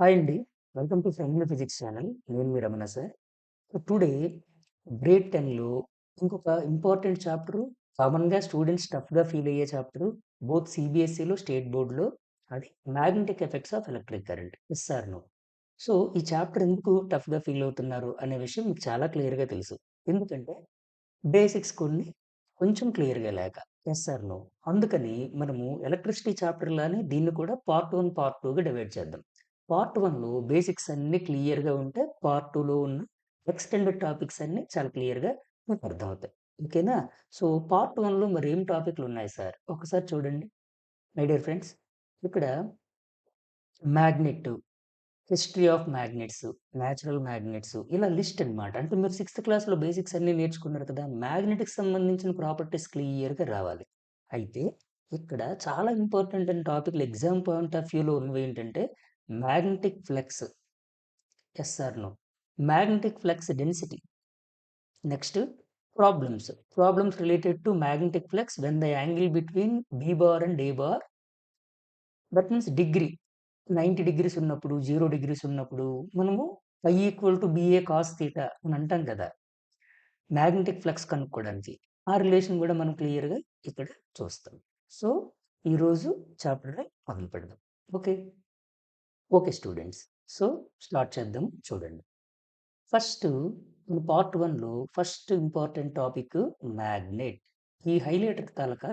Hi అండి. Welcome to friendly physics channel. నేను మీ Ramana sir. So, today grade 10లో ఇంకొక ఇంపార్టెంట్ చాప్టరు కామన్‌గా స్టూడెంట్స్ టఫ్‌గా ఫీల్ అయ్యే చాప్టరు బోత్ సీబీఎస్ఈలో, స్టేట్ బోర్డ్‌లో అది magnetic effects of electric current. Yes or no? So, ఈ చాప్టర్ ఎందుకు టఫ్‌గా ఫీల్ అవుతున్నారు అనే విషయం మీకు చాలా క్లియర్‌గా తెలుసు. ఎందుకంటే బేసిక్స్ కొన్ని కొంచెం క్లియర్‌గా లేక. Yes or no? అందుకని మనము ఎలక్ట్రిసిటీ చాప్టర్ లానే దీన్ని కూడా పార్ట్ 1, పార్ట్ 2గా డివైడ్ చేద్దాం. పార్ట్ 1లో బేసిక్స్ అన్నీ క్లియర్‌గా ఉంటే, పార్ట్ 2లో ఉన్న ఎక్స్‌టెండెడ్ టాపిక్స్ అన్నీ చాలా క్లియర్‌గా మీకు అర్థమవుతాయి. ఓకేనా? సో, పార్ట్ 1లో మరి ఏం టాపిక్‌లున్నాయి సార్? ఒకసారి చూడండి మై డియర్ ఫ్రెండ్స్. ఇక్కడ magnet, history of magnets, natural magnets ఇలా లిస్ట్ అన్నమాట. అంటే మీరు సిక్స్త్ క్లాస్‌లో బేసిక్స్ అన్నీ నేర్చుకున్నారు కదా! మ్యాగ్నెట్‌కి సంబంధించిన ప్రాపర్టీస్ క్లియర్‌గా రావాలి. అయితే ఇక్కడ చాలా ఇంపార్టెంట్ అయిన టాపిక్‌లు ఎగ్జామ్ పాయింట్ ఆఫ్ వ్యూలో ఉన్నవేంటంటే magnetic flux. Yes or no? Magnetic flux density. Next problems. Problems related to magnetic flux when the angle between B bar and A bar that means degree 90 degrees ఉన్నప్పుడు, 0 degrees ఉన్నప్పుడు మనము phi equal to BA cos theta అని అంటాం కదా! Magnetic flux కనుక్కోవడానికి. ఆ relation కూడా మనం క్లియర్‌గా ఇక్కడ చూస్తాం. సో, ఈరోజు చాప్టర్‌ని మొదలు పెడదాం. Okay. Okay students. So, start చేద్దాం చూడండి. ఫస్ట్ మన పార్ట్ 1లో ఫస్ట్ ఇంపార్టెంట్ టాపిక్ మ్యాగ్నెట్. ఈ హైలైటర్ తాలూకా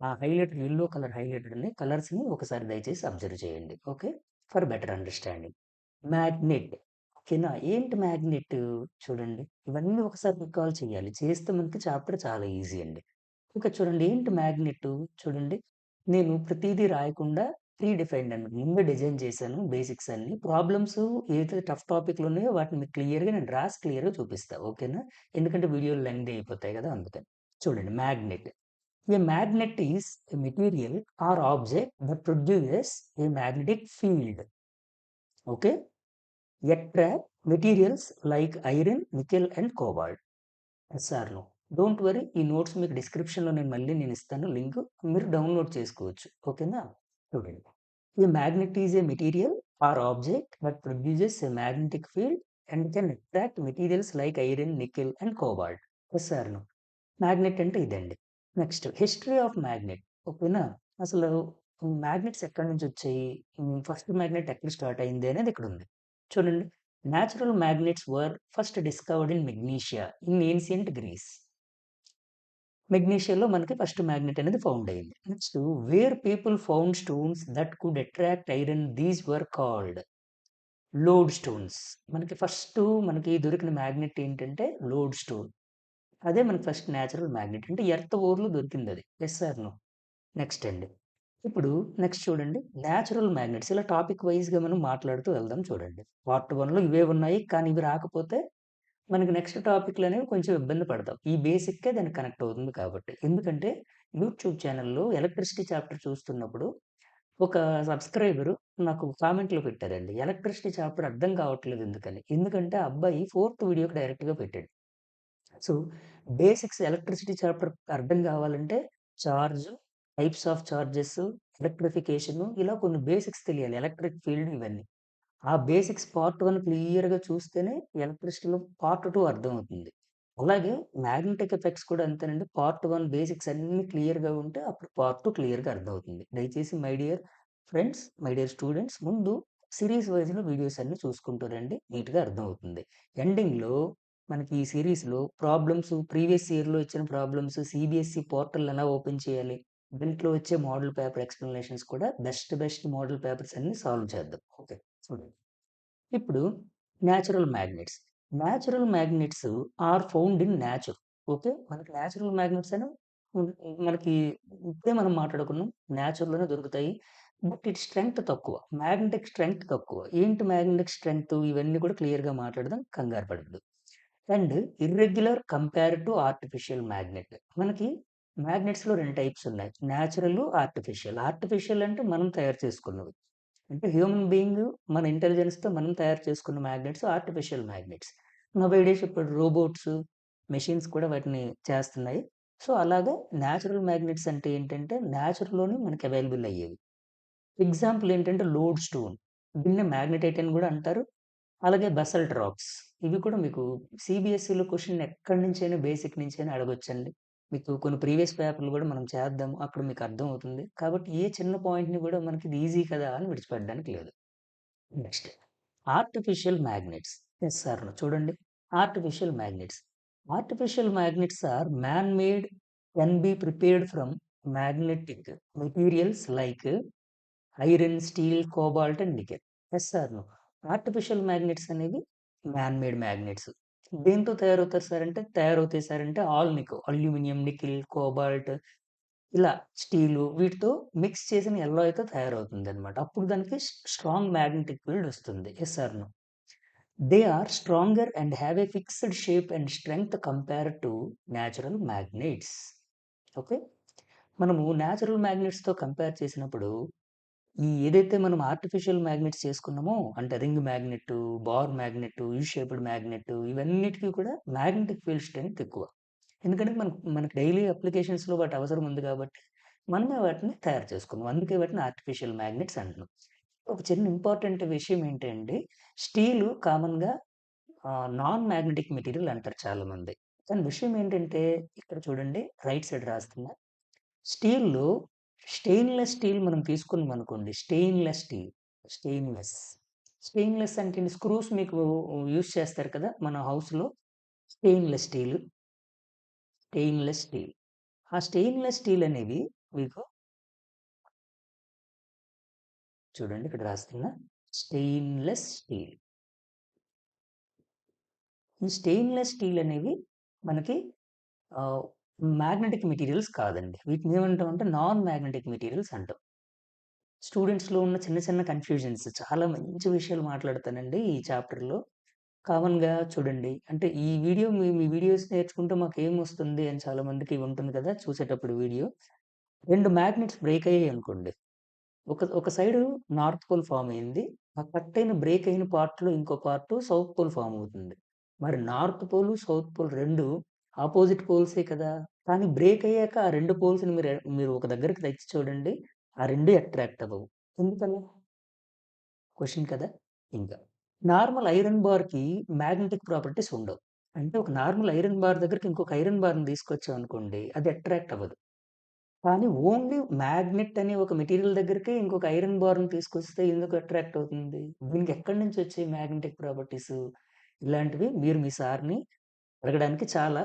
ఆ హైలైటర్ యెల్లో కలర్ హైలైటర్‌ని కలర్స్‌ని ఒకసారి దయచేసి అబ్జర్వ్ చేయండి. Okay. For better understanding. Magnet. ఓకేనా? ఏంటి మ్యాగ్నెట్? చూడండి. ఇవన్నీ ఒకసారి రికాల్ చేయాలి. చేస్తే మనకి చాప్టర్ చాలా ఈజీ అండి. ఇక చూడండి ఏంటి మ్యాగ్నెట్? చూడండి. నేను ప్రతీదీ రాయకుండా ప్రీ డిఫైన్డ్ అన్నమాట. ముందే డిజైన్ చేశాను బేసిక్స్ అన్నీ. ప్రాబ్లమ్స్ ఏదైతే టఫ్ టాపిక్‌లు ఉన్నాయో వాటిని మీకు క్లియర్‌గా నేను రాసి క్లియర్‌గా చూపిస్తా. ఓకేనా? ఎందుకంటే వీడియోలు లెంగ్తీ అయిపోతాయి కదా! అందుకని. చూడండి magnet. A magnet is a material or object that produces a magnetic field. Okay? Attract materials like iron, nickel and cobalt. Yes or no? Don't worry ఈ నోట్స్ మీకు డిస్క్రిప్షన్‌లో నేను ఇస్తాను లింక్. మీరు డౌన్‌లోడ్ చేసుకోవచ్చు. ఓకేనా? చూడండి. A magnet is a material or object that produces a magnetic field and can attract materials like iron, nickel and cobalt. Yes or no? Magnet అంటే ఇదండి. Next history of magnet. ఓకేనా? అసలు magnets ఎక్కడి నుంచొచ్చాయి? First magnet ఎక్కడ start అయింది అనేది ఇక్కడుంది. చూడండి. Natural magnets were first discovered in Magnesia in ancient Greece. మెగ్నీషియాలో మనకి ఫస్ట్ మ్యాగ్నెట్ అనేది ఫౌండ్ అయింది. Next where people found stones that could attract iron these were called lodestones. మనకి దొరికిన మ్యాగ్నెట్ ఏంటంటే లోడ్ స్టోన్. అదే మనకి ఫస్ట్ నేచురల్ మ్యాగ్నెట్. అంటే ఎర్త్ ఓర్‌లో దొరికిందది. Yes or no? నెక్స్ట్ అండి. ఇప్పుడు నెక్స్ట్ చూడండి. నేచురల్ మ్యాగ్నెట్స్ ఇలా టాపిక్ వైస్‌గా మనం మాట్లాడుతూ వెళ్దాం చూడండి. పార్ట్ 1లో ఇవే ఉన్నాయి. కానీ ఇవి రాకపోతే మనకి నెక్స్ట్ టాపిక్‌లనేవి కొంచెం ఇబ్బంది పడతాం. ఈ బేసిక్కే దానికి కనెక్ట్ అవుతుంది కాబట్టి. ఎందుకంటే యూట్యూబ్ ఛానెల్‌లో ఎలక్ట్రిసిటీ చాప్టర్ చూస్తున్నప్పుడు ఒక సబ్‌స్క్రైబరు నాకు కామెంట్‌లో పెట్టారండి. ఎలక్ట్రిసిటీ చాప్టర్ అర్థం కావట్లేదు ఎందుకని. ఎందుకంటే ఆ అబ్బాయి ఫోర్త్ వీడియోకి డైరెక్ట్‌గా పెట్టాడు. సో, బేసిక్స్ ఎలక్ట్రిసిటీ చాప్టర్ అర్థం కావాలంటే charge, types of charges, electrification ఇలా కొన్ని బేసిక్స్ తెలియాలి. ఎలక్ట్రిక్ ఫీల్డ్ ఇవన్నీ. ఆ బేసిక్స్ పార్ట్ 1 క్లియర్‌గా చూస్తేనే ఎలక్ట్రిసిటీలో పార్ట్ 2 అర్థమవుతుంది. అలాగే మ్యాగ్నెటిక్ ఎఫెక్ట్స్ కూడా అంతేనండి. పార్ట్ 1 బేసిక్స్ అన్నీ క్లియర్‌గా ఉంటే అప్పుడు పార్ట్ 2 క్లియర్‌గా అర్థమవుతుంది. దయచేసి my dear friends, my dear students ముందు సీరీస్ వైస్‌లో వీడియోస్ అన్నీ చూసుకుంటూ రండి. నీట్‌గా అర్థమవుతుంది. ఎండింగ్‌లో మనకి ఈ సీరీస్‌లో ప్రాబ్లమ్స్ ప్రీవియస్ ఇయర్‌లో ఇచ్చిన ప్రాబ్లమ్స్ సీబీఎస్ఈ పోర్టల్ ఎలా ఓపెన్ చేయాలి? దీంట్లో వచ్చే మోడల్ పేపర్ ఎక్స్‌ప్లనేషన్స్ కూడా బెస్ట్ మోడల్ పేపర్స్ అన్నీ సాల్వ్ చేద్దాం. ఓకే. చూడండి. ఇప్పుడు natural magnets. Natural magnets are found in nature. Okay. మనకి నేచురల్ మ్యాగ్నెట్స్ అని హ్మ్, మనకి ఇప్పుడే మనం మాట్లాడుకున్నాం. నేచర్‌లోనే దొరుకుతాయి. బట్ ఇట్ స్ట్రెంగ్త్ తక్కువ. మ్యాగ్నెటిక్ స్ట్రెంగ్త్ తక్కువ. ఏంటి మ్యాగ్నెటిక్ స్ట్రెంగ్త్ ఇవన్నీ కూడా క్లియర్‌గా మాట్లాడదాం. కంగారు పడొద్దు. And irregular compared to artificial magnet. మనకి మ్యాగ్నెట్స్‌లో 2 టైప్స్ ఉన్నాయి. Natural, artificial. ఆర్టిఫిషియల్ అంటే మనం తయారు చేసుకున్నవి. అంటే హ్యూమన్ బీయింగ్ మన ఇంటెలిజెన్స్‌తో మనం తయారు చేసుకున్న మ్యాగ్నెట్స్ ఆర్టిఫిషియల్ మ్యాగ్నెట్స్. నౌఎడేస్ ఇప్పుడు రోబోట్స్, మెషిన్స్ కూడా వాటిని చేస్తున్నాయి. సో, అలాగా నేచురల్ మ్యాగ్నెట్స్ అంటే ఏంటంటే నేచర్‌లోనే మనకి అవైలబుల్ అయ్యేవి. ఎగ్జాంపుల్ ఏంటంటే లోడ్ స్టోన్. దీన్నే మ్యాగ్నెటైట్ అని గూడా అంటారు. అలాగే బసాల్ట్ రాక్స్. ఇవి కూడా మీకు సీబీఎస్ఈలో క్వెషన్ ఎక్కడి నుంచైనా బేసిక్ నుంచైనా అడగొచ్చండి. మీకు కొన్ని ప్రీవియస్ పేపర్‌లు గూడా మనం చేద్దాము. అక్కడ మీకు అర్థమవుతుంది. కాబట్టి ఏ చిన్న పాయింట్‌ని గూడా మనకి ఇది ఈజీ కదా! అని విడిచిపెట్టడానికి లేదు. Next artificial magnets. Yes or no. చూడండి. Artificial magnets. Artificial magnets are man made can be prepared from magnetic materials like iron, steel, cobalt and nickel. Yes or no? Artificial magnets అనేవి man made magnets. దేనితో తయారవుతారు sir అంటే, తయారవుతాయి sir అంటే aluminium, nickel, cobalt ఇలా steel వీటితో mix చేసిన ఎల్లాయ్‌తో తయారవుతుందనమాట. అప్పుడు దానికి స్ట్రాంగ్ మ్యాగ్నెటిక్ ఫీల్డ్ వస్తుంది. Yes or no? They are stronger and have a fixed shape and strength compared to natural magnets. Okay. మనము న్యాచురల్ మాగ్నెట్స్‌తో కంపేర్ చేసినప్పుడు ఏదైతే మనం ఆర్టిఫిషియల్ మాగ్నెట్స్ చేసుకున్నామో అంటే ring magnet, bar magnet, U shaped magnet ఇవన్నిటికి కూడా మ్యాగ్నెటిక్ ఫీల్డ్ స్ట్రెంగ్త్ ఎక్కువ. ఎందుకంటే మనకి డైలీ అప్లికేషన్స్‌లో వాటి అవసరం ఉంది కాబట్టి మనమే వాటిని తయారు చేసుకున్నాం. అందుకే వాటిని ఆర్టిఫిషియల్ మాగ్నెట్స్ అంటున్నాం. ఒక చిన్న ఇంపార్టెంట్ విషయం ఏంటంటే స్టీలు కామన్‌గా నాన్ మ్యాగ్నెటిక్ మెటీరియల్ అంటారు చాలామంది. కానీ విషయం ఏంటంటే ఇక్కడ చూడండి రైట్ సైడ్ రాస్తున్నా. స్టీల్‌లో స్టెయిన్‌లెస్ స్టీల్ మనం తీసుకున్నామనుకోండి. స్టెయిన్‌లెస్. స్టెయిన్‌లెస్ అంటే ఏంటి? స్క్రూస్ మీకు యూజ్ చేస్తారు కదా! మన హౌస్‌లో స్టెయిన్‌లెస్ స్టీల్, స్టెయిన్‌లెస్ స్టీల్. ఆ స్టెయిన్‌లెస్ స్టీల్ అనేవి మీకు చూడండి ఇక్కడ రాస్తున్నా. Stainless steel. ఈ స్టెయిన్‌లెస్ స్టీల్ అనేవి మనకి ఆహ్, మ్యాగ్నెటిక్ మెటీరియల్స్ కాదండి. వీటిని ఏమంటామంటే నాన్ మ్యాగ్నెటిక్ మెటీరియల్స్ అంటాం. స్టూడెంట్స్‌లో ఉన్న చిన్న చిన్న కన్‌ఫ్యూజన్స్ చాలా మంచి విషయాలు మాట్లాడతానండి ఈ చాప్టర్‌లో. కామన్‌గా చూడండి. అంటే ఈ వీడియో మీ వీడియోస్ నేర్చుకుంటే మాకేమొస్తుంది అని చాలా మందికి ఉంటుంది కదా! చూసేటప్పుడు వీడియో. 2 magnets break అయ్యాయనుకోండి. ఒక సైడు నార్త్ పోల్ ఫార్మ్ అయింది. ఆ కట్ అయిన బ్రేక్ అయిన పార్ట్‌లో ఇంకో పార్ట్ సౌత్ పోల్ ఫార్మ్ అవుతుంది. మరి north pole, south pole 2 opposite పోల్సే కదా! కానీ బ్రేక్ అయ్యాక ఆ 2 పోల్స్‌ని మీరు ఒక దగ్గరికి తెచ్చి చూడండి. ఆ 2 అట్రాక్ట్ అవ్వవు. ఎందుకలా? క్వెషన్ కదా! ఇంకా. నార్మల్ ఐరన్ బార్‌కి మ్యాగ్నెటిక్ ప్రాపర్టీస్ ఉండవు. అంటే ఒక నార్మల్ ఐరన్ బార్ దగ్గరికి ఇంకొక ఐరన్ బార్‌ని తీసుకొచ్చామనుకోండి అది అట్రాక్ట్ అవ్వదు. కానీ ఓన్లీ మ్యాగ్నెట్ అనే ఒక మెటీరియల్ దగ్గరికే ఇంకొక ఐరన్ బార్‌ని తీసుకొస్తే ఎందుకు అట్రాక్ట్ అవుతుంది? దీనికి ఎక్కడి నుంచి వచ్చాయి మ్యాగ్నెటిక్ ప్రాపర్టీస్? ఇలాంటివి మీరు మీ సార్‌ని అడగడానికి చాలా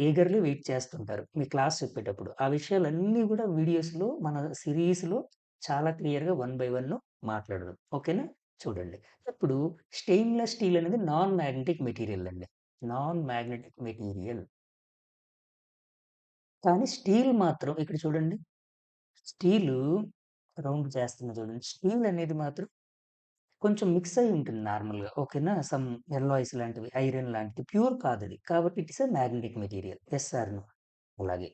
ఈగర్‌లీ వెయిట్ చేస్తుంటారు. మీ క్లాస్ చెప్పేటప్పుడు. ఆ విషయాలన్నీ గూడా వీడియోస్‌లో మన సీరీస్‌లో చాలా క్లియర్‌గా వన్ బై వన్ మాట్లాడదాం. ఓకేనా? చూడండి. ఇప్పుడు స్టెయిన్‌లెస్ స్టీల్ అనేది నాన్ మాగ్నెటిక్ మెటీరియల్ అండి. Non magnetic material. కానీ స్టీల్ మాత్రం ఇక్కడ చూడండి. స్టీలు రౌండ్ చేస్తున్నా చూడండి. స్టీల్ అనేది మాత్రం కొంచెం మిక్స్ అయ్యి ఉంటుంది నార్మల్‌గా. ఓకేనా? సమ్ ఎలాయ్స్ లాంటివి, ఐరన్ లాంటిది. ప్యూర్ కాదది. కాబట్టి it is a magnetic material. Yes or no? అలాగే.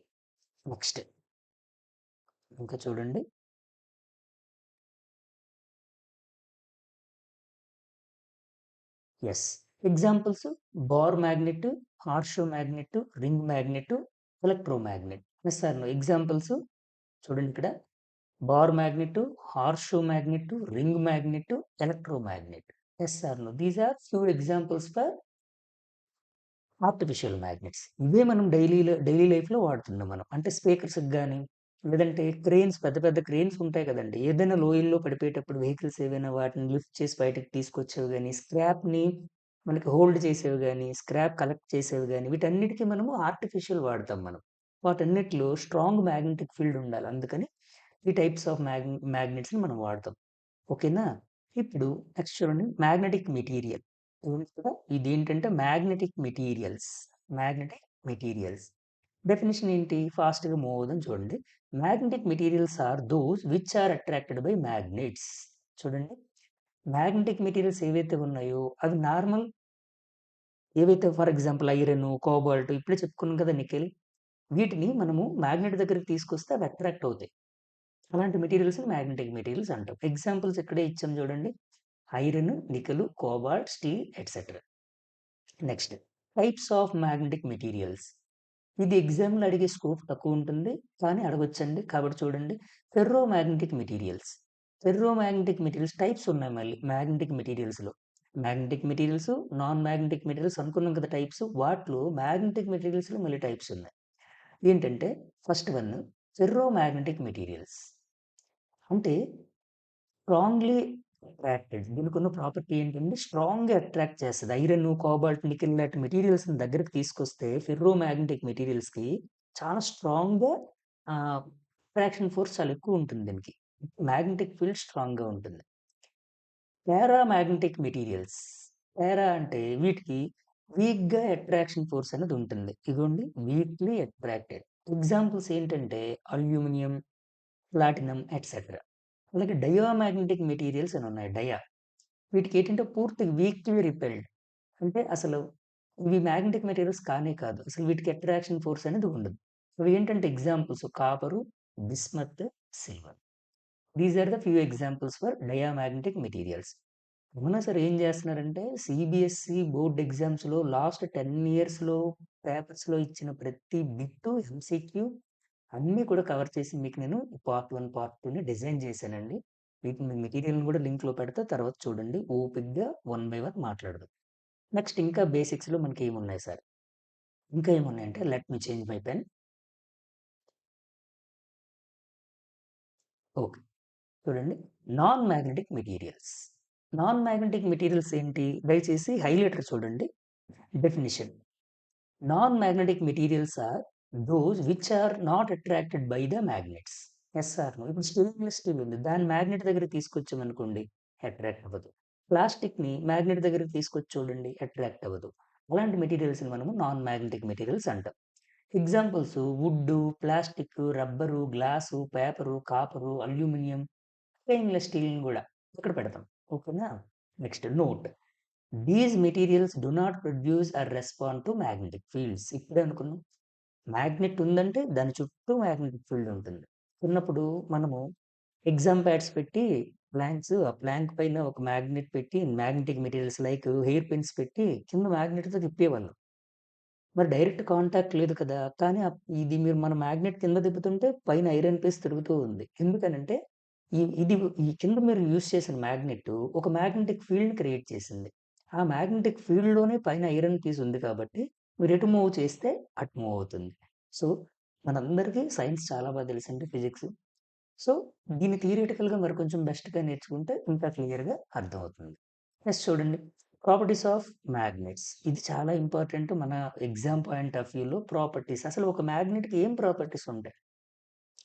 నెక్స్ట్ ఇంకా చూడండి. Yes. Examples bar magnet, horseshoe magnet, ring magnet, electromagnet. Yes or no? Examples చూడండి ఇక్కడ. Bar magnet, horseshoe magnet, ring magnet, electromagnet. Yes or no? These are few examples for artificial magnets. ఇవే మనం daily లైఫ్‌లో వాడుతున్నాం మనం. అంటే స్పీకర్స్‌కి గాని, లేదంటే క్రేన్స్ పెద్ద పెద్ద క్రేన్స్ ఉంటాయి కదండీ! ఏదైనా లోయల్లో పడిపోయేటప్పుడు వెహికల్స్ ఏవైనా వాటిని లిఫ్ట్ చేసి బయటకి తీసుకొచ్చేవి గాని, స్క్రాప్‌ని మనకి హోల్డ్ చేసేవి గాని, స్క్రాప్ కలెక్ట్ చేసేవి గాని, వీటన్నిటికి మనము ఆర్టిఫిషియల్ వాడతాం మనం. వాటన్నిటిలో స్ట్రాంగ్ మ్యాగ్నెటిక్ ఫీల్డ్ ఉండాలి. అందుకని ఈ టైప్స్ ఆఫ్ మాగ్నెట్స్‌ని మనం వాడతాం. ఓకేనా? ఇప్పుడు నెక్స్ట్ చూడండి మ్యాగ్నెటిక్ మెటీరియల్. ఉంది కదా! ఇదేంటంటే magnetic materials. Magnetic materials. Definition ఏంటి? ఫాస్ట్‌గా మూవ్ అవుదాం చూడండి. Magnetic materials are those which are attracted by magnets. చూడండి. మ్యాగ్నెటిక్ మెటీరియల్స్ ఏవైతే ఉన్నాయో అవి నార్మల్ ఏవైతే ఫర్ ఎగ్జాంపుల్ ఐరన్, కోబాల్ట్ ఇప్పుడే చెప్పుకున్నాం కదా! నికెల్. వీటిని మనము మాగ్నెట్ దగ్గరికి తీసుకొస్తే అవి అట్రాక్ట్ అవుతాయి. అలాంటి మెటీరియల్స్‌ని మ్యాగ్నెటిక్ మెటీరియల్స్ అంటాం. ఎగ్జాంపుల్స్ ఇక్కడే ఇచ్చాం చూడండి. Iron, nickel, cobalt, steel etcetera. Next types of magnetic materials. ఇది ఎగ్జామ్‌లో అడిగే స్కోప్ తక్కువుంటుంది. కానీ అడగొచ్చండి. కాబట్టి చూడండి. Ferromagnetic materials. Ferromagnetic materials types ఉన్నాయి మళ్ళీ మ్యాగ్నెటిక్ మెటీరియల్స్‌లో. Magnetic materials, non magnetic materials అనుకున్నాం కదా టైప్స్. వాటిలో మ్యాగ్నెటిక్ మెటీరియల్స్‌లో మళ్ళీ టైప్స్ ఉన్నాయి. ఏంటంటే first one ferro magnetic materials. అంటే స్ట్రాంగ్‌లీ అట్రాక్టెడ్. దీనికున్న ప్రాపర్టీ ఏంటంటే స్ట్రాంగ్‌గా అట్రాక్ట్ చేస్తది. ఐరన్, కోబాల్ట్, నికెల్ లాంటి మెటీరియల్స్‌ని దగ్గరికి తీసుకొస్తే ఫెర్రో మ్యాగ్నెటిక్ మెటీరియల్స్‌కి చాలా స్ట్రాంగ్‌గా అట్రాక్షన్ ఫోర్స్ చాలా ఎక్కువ ఉంటుంది దీనికి. మ్యాగ్నెటిక్ ఫీల్డ్ స్ట్రాంగ్‌గా ఉంటుంది. పారా మ్యాగ్నెటిక్ మెటీరియల్స్. పారా అంటే వీటికి వీక్‌గా అట్రాక్షన్ ఫోర్స్ అనేది ఉంటుంది. ఇగోండి వీక్‌లీ అట్రాక్టెడ్. ఎగ్జాంపుల్స్ ఏంటంటే అల్యూమినియం, ప్లాటినం ఎట్సెట్రా. అలాగే డయామాగ్నెటిక్ మెటీరియల్స్ అని ఉన్నాయి. వీటికేంటంటే పూర్తిగా వీక్‌లీ రిపెల్డ్. అంటే అసలు ఇవి మ్యాగ్నెటిక్ మెటీరియల్స్ కానే కాదు. అసలు వీటికి అట్రాక్షన్ ఫోర్స్ అనేది ఉండదు. అవి ఏంటంటే examples copper, bismuth, silver. These are the few examples for diamagnetic materials. అవునా సార్ ఏం చేస్తున్నారంటే సీబీఎస్‌ఈ బోర్డ్ ఎగ్జామ్స్‌లో లాస్ట్ 10 ఇయర్స్‌లో పేపర్స్‌లో ఇచ్చిన ప్రతి బిట్టు ఎంసీక్యూ అన్నీ కూడా కవర్ చేసి మీకు నేను పార్ట్ 1, పార్ట్ 2ని డిజైన్ చేశానండి. వీటిని మెటీరియల్‌ని కూడా లింక్‌లో పెడతా. తర్వాత చూడండి ఓపికగా వన్ బై వన్ మాట్లాడదాం. నెక్స్ట్ ఇంకా బేసిక్స్‌లో మనకేమున్నాయి సార్? ఇంకా ఏమున్నాయంటే let me change my pen. Okay. చూడండి non magnetic materials. Non magnetic materials ఏంటి? దయచేసి హైలైటర్ చూడండి. Definition. Non magnetic materials are those which are not attracted by the magnets. Yes or no. ఇప్పుడు స్టెయిన్‌లెస్ స్టీల్ ఉంది. దాన్ని magnet దగ్గరికి తీసుకొచ్చామనుకోండి attract అవ్వదు. ప్లాస్టిక్‌ని magnet దగ్గరికి తీసుకొచ్చి చూడండి అట్రాక్ట్ అవ్వదు. అలాంటి మెటీరియల్స్‌ని మనము నాన్ మ్యాగ్నెటిక్ మెటీరియల్స్ అంటాం. Examples wood, plastic, rubber, glass, paper, copper, aluminium, stainless స్టీల్‌ని గూడా ఇక్కడ పెడతాం. ఓకేనా? Next note. These materials do not produce or respond to magnetic fields. ఇప్పుడే అనుకున్నాం. మాగ్నెట్ ఉందంటే దాని చుట్టూ మాగ్నెటిక్ ఫీల్డ్ ఉంటుంది. ఉన్నప్పుడు మనము ఎగ్జామ్ ప్యాడ్స్ పెట్టి ఆ ప్లాంక్ పైన ఒక మాగ్నెట్ పెట్టి magnetic materials like hair pins పెట్టి కింద మాగ్నెట్‌తో తిప్పేవాళ్ళం. మరి డైరెక్ట్ కాంటాక్ట్ లేదు కదా! కానీ ఇది మీరు మన మాగ్నెట్ కింద తిప్పుతుంటే పైన ఐరన్ పీస్ తిరుగుతూ ఉంది. ఎందుకనంటే ఇది ఈ కింద మీరు యూజ్ చేసిన మాగ్నెట్ ఒక మాగ్నెటిక్ ఫీల్డ్‌ని క్రియేట్ చేసింది. ఆ మాగ్నెటిక్ ఫీల్డ్‌లోనే పైన ఐరన్ పీస్ ఉంది కాబట్టి మీరు ఎటు మూవ్ చేస్తే అటు మూవ్ అవుతుంది. సో, మనందరికీ సైన్స్ చాలా బాగా తెలుసండి ఫిజిక్స్. సో, దీన్ని థియరిటికల్‌గా మరి కొంచెం బెస్ట్‌గా నేర్చుకుంటే ఇంకా క్లియర్‌గా అర్థమవుతుంది. నెక్స్ట్ చూడండి. Properties of magnets. ఇది చాలా ఇంపార్టెంట్ మన ఎగ్జామ్ పాయింట్ ఆఫ్ వ్యూలో ప్రాపర్టీస్. అసలు ఒక మాగ్నెట్‌కి ఏం ప్రాపర్టీస్ ఉంటాయి?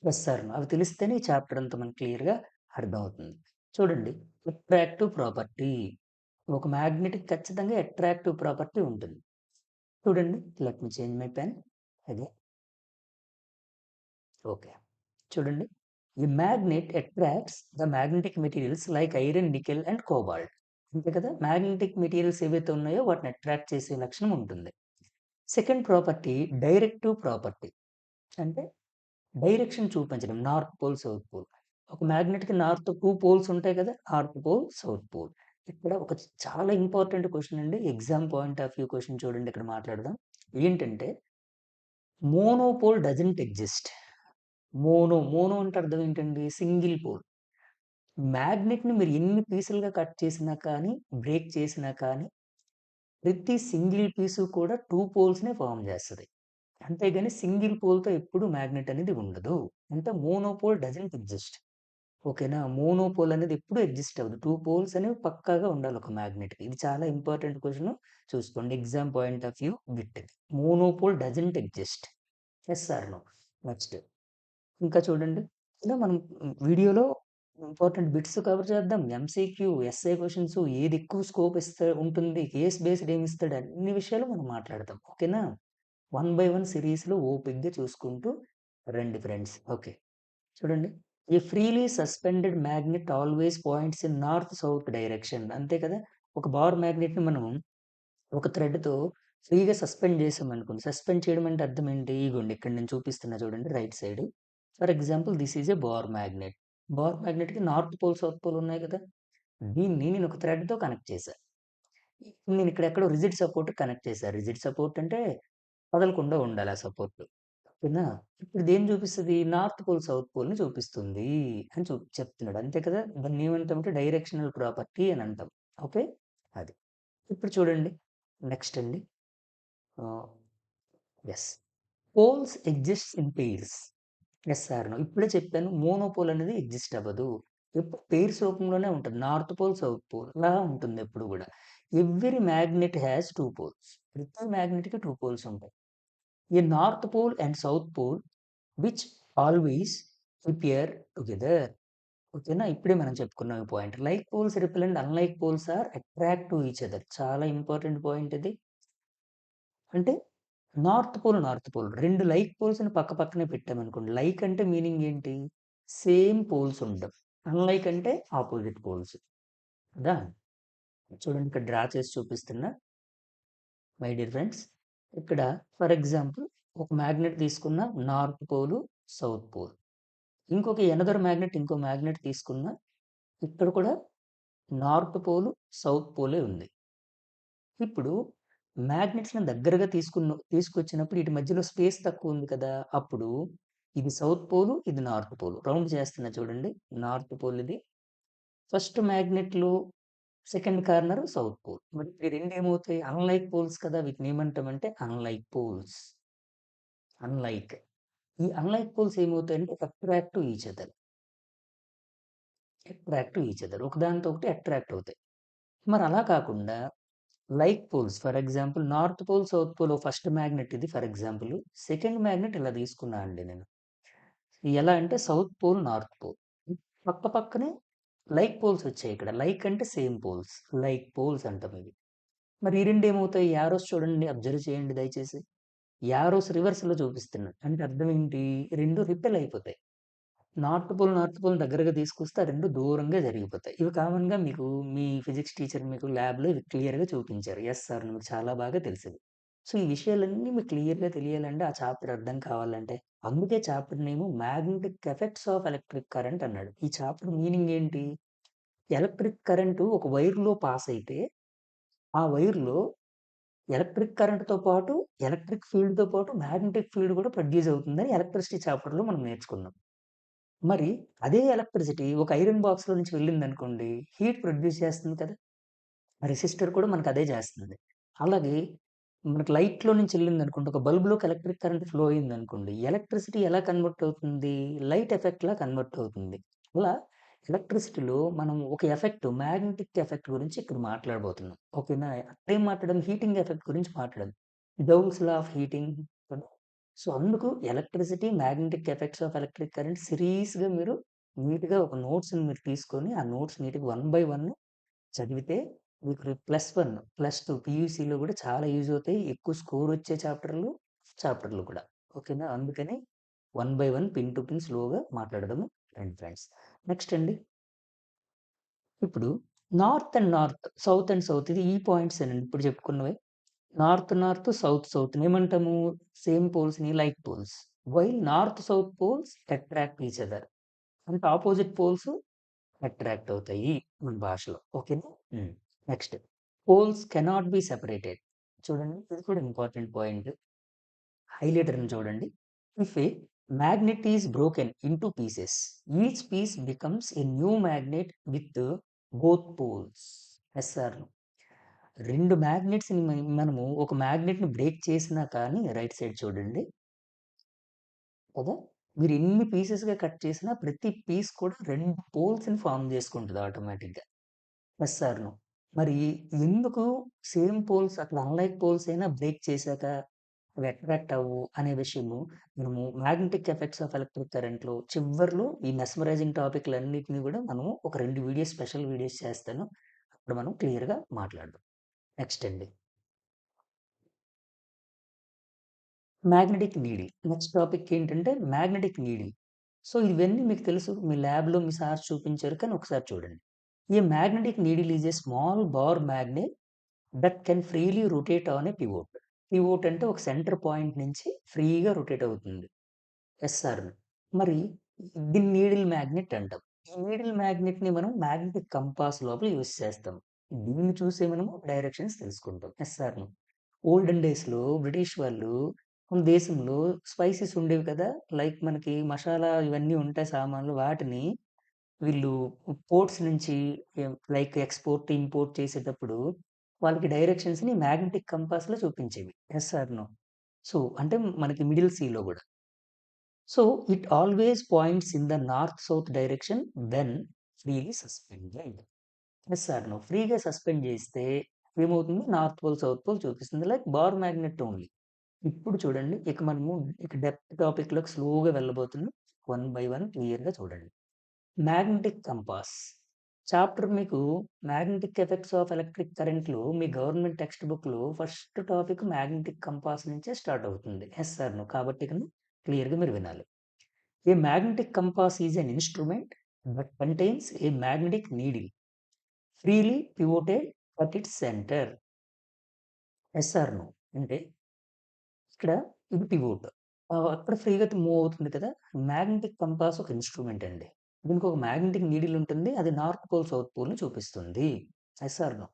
Yes or no. అవి తెలిస్తేనే ఈ చాప్టర్ అంతా మనకు క్లియర్‌గా అర్థమవుతుంది. చూడండి. Attractive property. ఒక మాగ్నెట్‌కి ఖచ్చితంగా అట్రాక్టివ్ ప్రాపర్టీ ఉంటుంది. చూడండి. Let me change my pen. Again. Okay. చూడండి. ఈ magnet attracts the magnetic materials like iron, nickel and cobalt. అంతే కదా! మ్యాగ్నెటిక్ మెటీరియల్స్ ఏవైతే ఉన్నాయో వాటిని అట్రాక్ట్ చేసే లక్షణం ఉంటుంది. Second property directive property. అంటే డైరెక్షన్ చూపించడం. North pole, south pole. ఒక మ్యాగ్నెట్‌కి నార్త్ 2 పోల్స్ ఉంటాయి కదా! North pole, south pole. ఇక్కడ ఒక చాలా ఇంపార్టెంట్ క్వెషన్ అండి. Exam point of view question చూడండి ఇక్కడ మాట్లాడదాం. ఏంటంటే మోనోపోల్ డజంట్ ఎగ్జిస్ట్. మోనో అంటే అర్థం ఏంటండి? Single pole. మ్యాగ్నెట్‌ని మీరు ఎన్ని పీసులుగా కట్ చేసినా కానీ, బ్రేక్ చేసినా కానీ, ప్రతి సింగిల్ పీసు కూడా 2 పోల్స్‌నే ఫార్మ్ చేస్తది. అంతేగాని సింగిల్ పోల్‌తో ఎప్పుడు మ్యాగ్నెట్ అనేది ఉండదు. అంటే మోనోపోల్ డజంట్ ఎగ్జిస్ట్. ఓకేనా? మోనోపోల్ అనేది ఎప్పుడు ఎగ్జిస్ట్ అవ్వదు. 2 పోల్స్ అనేవి పక్కాగా ఉండాలి ఒక మ్యాగ్నెట్‌కి. ఇది చాలా ఇంపార్టెంట్ క్వెషన్. చూసుకోండి. Exam point of view bit ఇది. Monopole doesn't exist. Yes or no? Next. ఇంకా చూడండి. ఇలా మనం వీడియోలో ఇంపార్టెంట్ బిట్స్ కవర్ చేద్దాం. ఎంసీక్యూ, ఎస్ఏ క్వెషన్స్ ఏది ఎక్కువ స్కోప్ ఉంటుంది. కేస్ బేస్డ్ ఏమిస్తాడు అన్ని విషయాలు మనం మాట్లాడదాం. ఓకేనా? వన్ బై వన్ సిరీస్‌లో ఓపికగా చూసుకుంటూ రండి ఫ్రెండ్స్. ఓకే. చూడండి. A freely suspended magnet always points in north south direction. అంతే కదా! ఒక బార్ మ్యాగ్నెట్‌ని మనం ఒక థ్రెడ్‌తో ఫ్రీగా సస్పెండ్ చేసామనుకోండి. సస్పెండ్ చేయడం అంటే అర్థం ఏంటి? ఇగోండి ఇక్కడ నేను చూపిస్తున్నా చూడండి right side. For example this is a bar magnet. Bar మ్యాగ్నెట్‌కి నార్త్ పోల్, సౌత్ పోల్ ఉన్నాయి కదా! దీన్ని నేను ఒక థ్రెడ్‌తో కనెక్ట్ చేశా. నేను ఇక్కడ ఎక్కడో రిజిడ్ సపోర్ట్‌కి కనెక్ట్ చేశా. రిజిడ్ సపోర్ట్ అంటే కదలకుండా ఉండాలి ఆ సపోర్ట్. ఓకేనా? ఇప్పుడు దేన్ని చూపిస్తది? నార్త్ పోల్, సౌత్ పోల్‌ని చూపిస్తుంది అని చెప్తున్నాడు. అంతే కదా! దాన్ని ఏమంటామంటే డైరెక్షనల్ ప్రాపర్టీ అని అంటాం. ఓకే. అది. ఇప్పుడు చూడండి. నెక్స్ట్ అండి. Ah, yes. Poles exists in pairs. Yes or no. ఇప్పుడే చెప్పాను. మోనోపోల్ అనేది ఎగ్జిస్ట్ అవ్వదు. ఎప్పుడు పెయిర్స్ రూపంలోనే ఉంటది. నార్త్ పోల్, సౌత్ పోల్ లా ఉంటుంది ఎప్పుడు గూడా. Every magnet has 2 poles. ప్రతి మ్యాగ్నెట్‌కి 2 పోల్స్ ఉంటాయి. A north pole and south pole which always appear together. ఓకేనా? ఇప్పుడే మనం చెప్పుకున్నాం ఈ point. Like poles repel and unlike poles are attract to each other. చాలా ఇంపార్టెంట్ పాయింట్ ఇది. అంటే నార్త్ పోల్ 2 లైక్ పోల్స్‌ని పక్క పక్కనే పెట్టామనుకోండి. లైక్ అంటే మీనింగ్ ఏంటి? సేమ్ పోల్స్ ఉండడం. అన్‌లైక్ అంటే అపోజిట్ పోల్స్. కదా! చూడండి ఇక్కడ డ్రా చేసి చూపిస్తున్నా. My dear friends. ఇక్కడ ఫర్ ఎగ్జాంపుల్ ఒక మ్యాగ్నెట్ తీసుకున్న నార్త్ పోల్, సౌత్ పోల్. ఇంకొక ఎనదర్ మ్యాగ్నెట్ ఇంకో మ్యాగ్నెట్ తీసుకున్న ఇక్కడ కూడా నార్త్ పోల్, సౌత్ పోలే ఉంది. ఇప్పుడు మ్యాగ్నెట్స్‌ని దగ్గరగా తీసుకొచ్చినప్పుడు ఈటి మధ్యలో స్పేస్ తక్కువుంది కదా! అప్పుడు ఇది సౌత్ పోల్, ఇది నార్త్ పోల్. రౌండ్ చేస్తున్నా చూడండి. నార్త్ పోల్ ఇది. ఫస్ట్ మ్యాగ్నెట్‌లో సెకండ్ కార్నర్ సౌత్ పోల్. మరి ఈ 2 ఏమవుతాయి? అన్‌లైక్ పోల్స్ కదా! వీటిని ఏమంటామంటే అన్‌లైక్ పోల్స్. అన్‌లైక్. ఈ అన్‌లైక్ పోల్స్ ఏమవుతాయంటే attract to each other. Attract to each other. ఒకదానితో ఒకటి అట్రాక్ట్ అవుతాయి. మరి అలా కాకుండా like poles for example north pole, south pole first magnet ఇది ఫర్ ఎగ్జాంపుల్. సెకండ్ మ్యాగ్నెట్ ఇలా తీసుకున్నా అండి నేను. ఎలా అంటే సౌత్ పోల్, నార్త్ పోల్. పక్క పక్కనే లైక్ పోల్స్ వచ్చాయి ఇక్కడ. లైక్ అంటే సేమ్ పోల్స్. లైక్ పోల్స్ అంటాం ఇవి. మరి ఈ 2 ఏమవుతాయి? యారోస్ చూడండి అబ్జర్వ్ చేయండి దయచేసి. యారోస్ రివర్స్‌లో చూపిస్తున్నాను. అంటే అర్థం ఏంటి? 2 రిపెల్ అయిపోతాయి. నార్త్ పోల్ దగ్గరగా తీసుకొస్తే ఆ 2 దూరంగా జరిగిపోతాయి. ఇవి కామన్‌గా మీకు మీ ఫిజిక్స్ టీచర్ మీకు ల్యాబ్‌లో ఇవి క్లియర్‌గా చూపించారు. యెస్ సార్ మీకు చాలా బాగా తెలిసివి. సో, ఈ విషయాలన్నీ మీకు క్లియర్‌గా తెలియాలంటే ఆ చాప్టర్ అర్థం కావాలంటే అందుకే chapter name magnetic effects of electric current అన్నాడు. ఈ చాప్టర్ మీనింగ్ ఏంటి? ఎలక్ట్రిక్ కరెంటు ఒక వైర్‌లో పాస్ అయితే ఆ వైర్‌లో ఎలక్ట్రిక్ కరెంట్‌తో పాటు ఎలక్ట్రిక్ ఫీల్డ్‌తో పాటు మాగ్నెటిక్ ఫీల్డ్ కూడా ప్రొడ్యూస్ అవుతుందని ఎలక్ట్రిసిటీ చాప్టర్‌లో మనం నేర్చుకున్నాం. మరి అదే ఎలక్ట్రిసిటీ ఒక ఐరన్ బాక్స్‌లో నుంచి వెళ్ళిందనుకోండి, హీట్ ప్రొడ్యూస్ చేస్తుంది కదా! రెసిస్టర్ కూడా మనకదే చేస్తుంది. అలాగే మనకు లైట్‌లో నుంచి ఎళ్ళిందనుకోండి, ఒక బల్బ్‌లోకి ఎలక్ట్రిక్ కరెంట్ ఫ్లో అయిందనుకోండి, ఎలక్ట్రిసిటీ ఎలా కన్వర్ట్ అవుతుంది? లైట్ ఎఫెక్ట్‌లా కన్వర్ట్ అవుతుంది. అలా ఎలక్ట్రిసిటీలో మనం ఒక ఎఫెక్ట్ మాగ్నెటిక్ ఎఫెక్ట్ గురించి ఇక్కడ మాట్లాడబోతున్నాం. ఓకేనా? అక్కడేం మాట్లాడాం? హీటింగ్ ఎఫెక్ట్ గురించి మాట్లాడాం. డౌల్స్ లా ఆఫ్ హీటింగ్ కదా! సో, అందుకు electricity, magnetic effects of electric current సిరీస్‌గా మీరు నీట్‌గా ఒక నోట్స్‌ని మీరు తీసుకొని, ఆ నోట్స్ నీట్‌గా వన్ బై వన్ చదివితే మీకు +1, +2 పీయూసీలో గూడా చాలా యూజ్ అవుతాయి. ఎక్కువ స్కోర్ వచ్చే చాప్టర్‌లు కూడా. ఓకేనా? అందుకని one by one, pin to pin స్లోగా మాట్లాడదాము రండి ఫ్రెండ్స్. నెక్స్ట్ అండి. ఇప్పుడు సౌత్ అండ్ సౌత్ ఇది ఈ పాయింట్సేనండి ఇప్పుడు చెప్పుకున్నవే. సౌత్‌ని ఏమంటాము? సేమ్ పోల్స్‌ని like poles. While north, south poles attract each other. అంటే అపోజిట్ పోల్స్ అట్రాక్ట్ అవుతాయి మన భాషలో. ఓకేనా? Hmm. Next poles cannot be separated. చూడండి ఇది కూడా ఇంపార్టెంట్ పాయింట్. హైలైటర్‌ని చూడండి. If a magnet is broken into pieces, each piece becomes a new magnet with both poles. Yes or no? 2 మాగ్నెట్స్‌ని మనము ఒక మాగ్నెట్‌ని బ్రేక్ చేసినా కానీ రైట్ సైడ్ చూడండి. కదా! మీరు ఎన్ని పీసెస్‌గా కట్ చేసినా ప్రతి పీస్ కూడా 2 పోల్స్‌ని ఫార్మ్ చేసుకుంటది ఆటోమేటిక్‌గా. Yes or no? మరి ఎందుకు సేమ్ పోల్స్ అట్లా అన్‌లైక్ పోల్స్ అయినా బ్రేక్ చేశాక అవి అట్రాక్ట్ అవ్వవు అనే విషయము మనము మాగ్నెటిక్ ఎఫెక్ట్స్ ఆఫ్ ఎలక్ట్రిక్ కరెంట్‌లో చివర్లో ఈ మెస్మరైజింగ్ టాపిక్‌లన్నిటిని గూడా మనము ఒక 2 వీడియోస్ స్పెషల్ వీడియోస్ చేస్తాను. అప్పుడు మనం క్లియర్‌గా మాట్లాడదాం. నెక్స్ట్ అండి. Magnetic needle. నెక్స్ట్ టాపిక్ ఏంటంటే మ్యాగ్నెటిక్ నీడిల్. సో, ఇవన్నీ మీకు తెలుసు. మీ ల్యాబ్‌లో మీ సార్ చూపించారు కానీ ఒకసారి చూడండి. A magnetic needle is a small bar magnet that can freely rotate on a pivot. Pivot అంటే ఒక సెంటర్ పాయింట్ నుంచి ఫ్రీగా రొటేట్ అవుతుంది. ఎస్ఆర్. మరి దీన్ని నీడిల్ మ్యాగ్నెట్ అంటాం. ఈ నీడిల్ మ్యాగ్నెట్‌ని మనం మ్యాగ్నెటిక్ కంపాస్ లోపల యూజ్ చేస్తాం. దీన్ని చూసే మనము డైరెక్షన్స్ తెలుసుకుంటాం. ఎస్ఆర్‌ను. ఓల్డెన్ డేస్‌లో బ్రిటిష్ వాళ్ళు మన దేశంలో స్పైసెస్ ఉండేవి కదా! లైక్ మనకి మసాలా ఇవన్నీ ఉంటాయి సామాన్లు. వాటిని వీళ్ళు పోర్ట్స్ నుంచి లైక్ ఎక్స్‌పోర్ట్, ఇంపోర్ట్ చేసేటప్పుడు వాళ్ళకి డైరెక్షన్స్‌ని మ్యాగ్నెటిక్ కంపాస్‌లో చూపించేవి. Yes or no? సో, అంటే మనకి మిడిల్ సీలో గూడా. So, it always points in the north south direction when freely suspended. Yes or no? ఫ్రీగా సస్పెండ్ చేస్తే ఏమవుతుంది? నార్త్ పోల్, సౌత్ పోల్ చూపిస్తుంది. Like bar magnet only. ఇప్పుడు చూడండి ఇక మనము ఇక డెప్త్ టాపిక్‌లోకి స్లోగా వెళ్ళబోతున్నాం. వన్ బై వన్ క్లియర్‌గా చూడండి. Magnetic compass. చాప్టర్ మీకు మ్యాగ్నెటిక్ ఎఫెక్ట్స్ ఆఫ్ ఎలక్ట్రిక్ కరెంట్‌లో మీ గవర్నమెంట్ టెక్స్ట్ బుక్‌లో ఫస్ట్ టాపిక్ మ్యాగ్నెటిక్ కంపాస్ నుంచే స్టార్ట్ అవుతుంది. Yes or no? కాబట్టి ఇకను క్లియర్‌గా మీరు వినాలి. A magnetic compass is an instrument that contains a magnetic needle freely pivoted at its centre. Yes or no? అంటే ఇక్కడ ఇది పివోట్. అక్కడ ఫ్రీగా మూవ్ అవుతుంది కదా! మ్యాగ్నెటిక్ కంపాస్ ఒక ఇన్‌స్ట్రుమెంట్ అండి. దీనికి ఒక మ్యాగ్నెటిక్ నీడిల్ ఉంటుంది. అది నార్త్ పోల్, సౌత్ పోల్‌ని చూపిస్తుంది. Yes or no?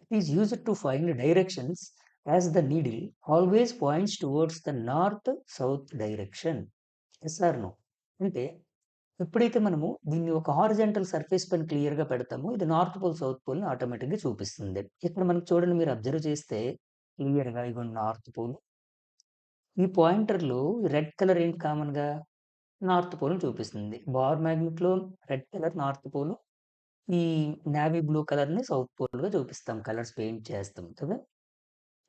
It is used to find directions as the needle always points towards the north, south direction. Yes or no? అంటే ఎప్పుడైతే మనము దీన్ని ఒక హారిజాంటల్ సర్ఫేస్ పైన క్లియర్‌గా పెడతామో ఇది నార్త్ పోల్, సౌత్ పోల్‌ని ఆటోమేటిక్‌గా చూపిస్తుంది. ఇక్కడ మనకు చూడండి మీరు అబ్జర్వ్ చేస్తే క్లియర్‌గా ఇగోండి నార్త్ పోల్. ఈ పాయింటర్‌లో రెడ్ కలర్ ఏంటి కామన్‌గా? నార్త్ పోల్‌ని చూపిస్తుంది. బార్ మ్యాగ్నెట్‌లో రెడ్ కలర్ నార్త్ పోల్. ఈ నేవీ బ్లూ కలర్‌ని సౌత్ పోల్‌గా చూపిస్తాం. కలర్స్ పెయింట్ చేస్తాం కదా!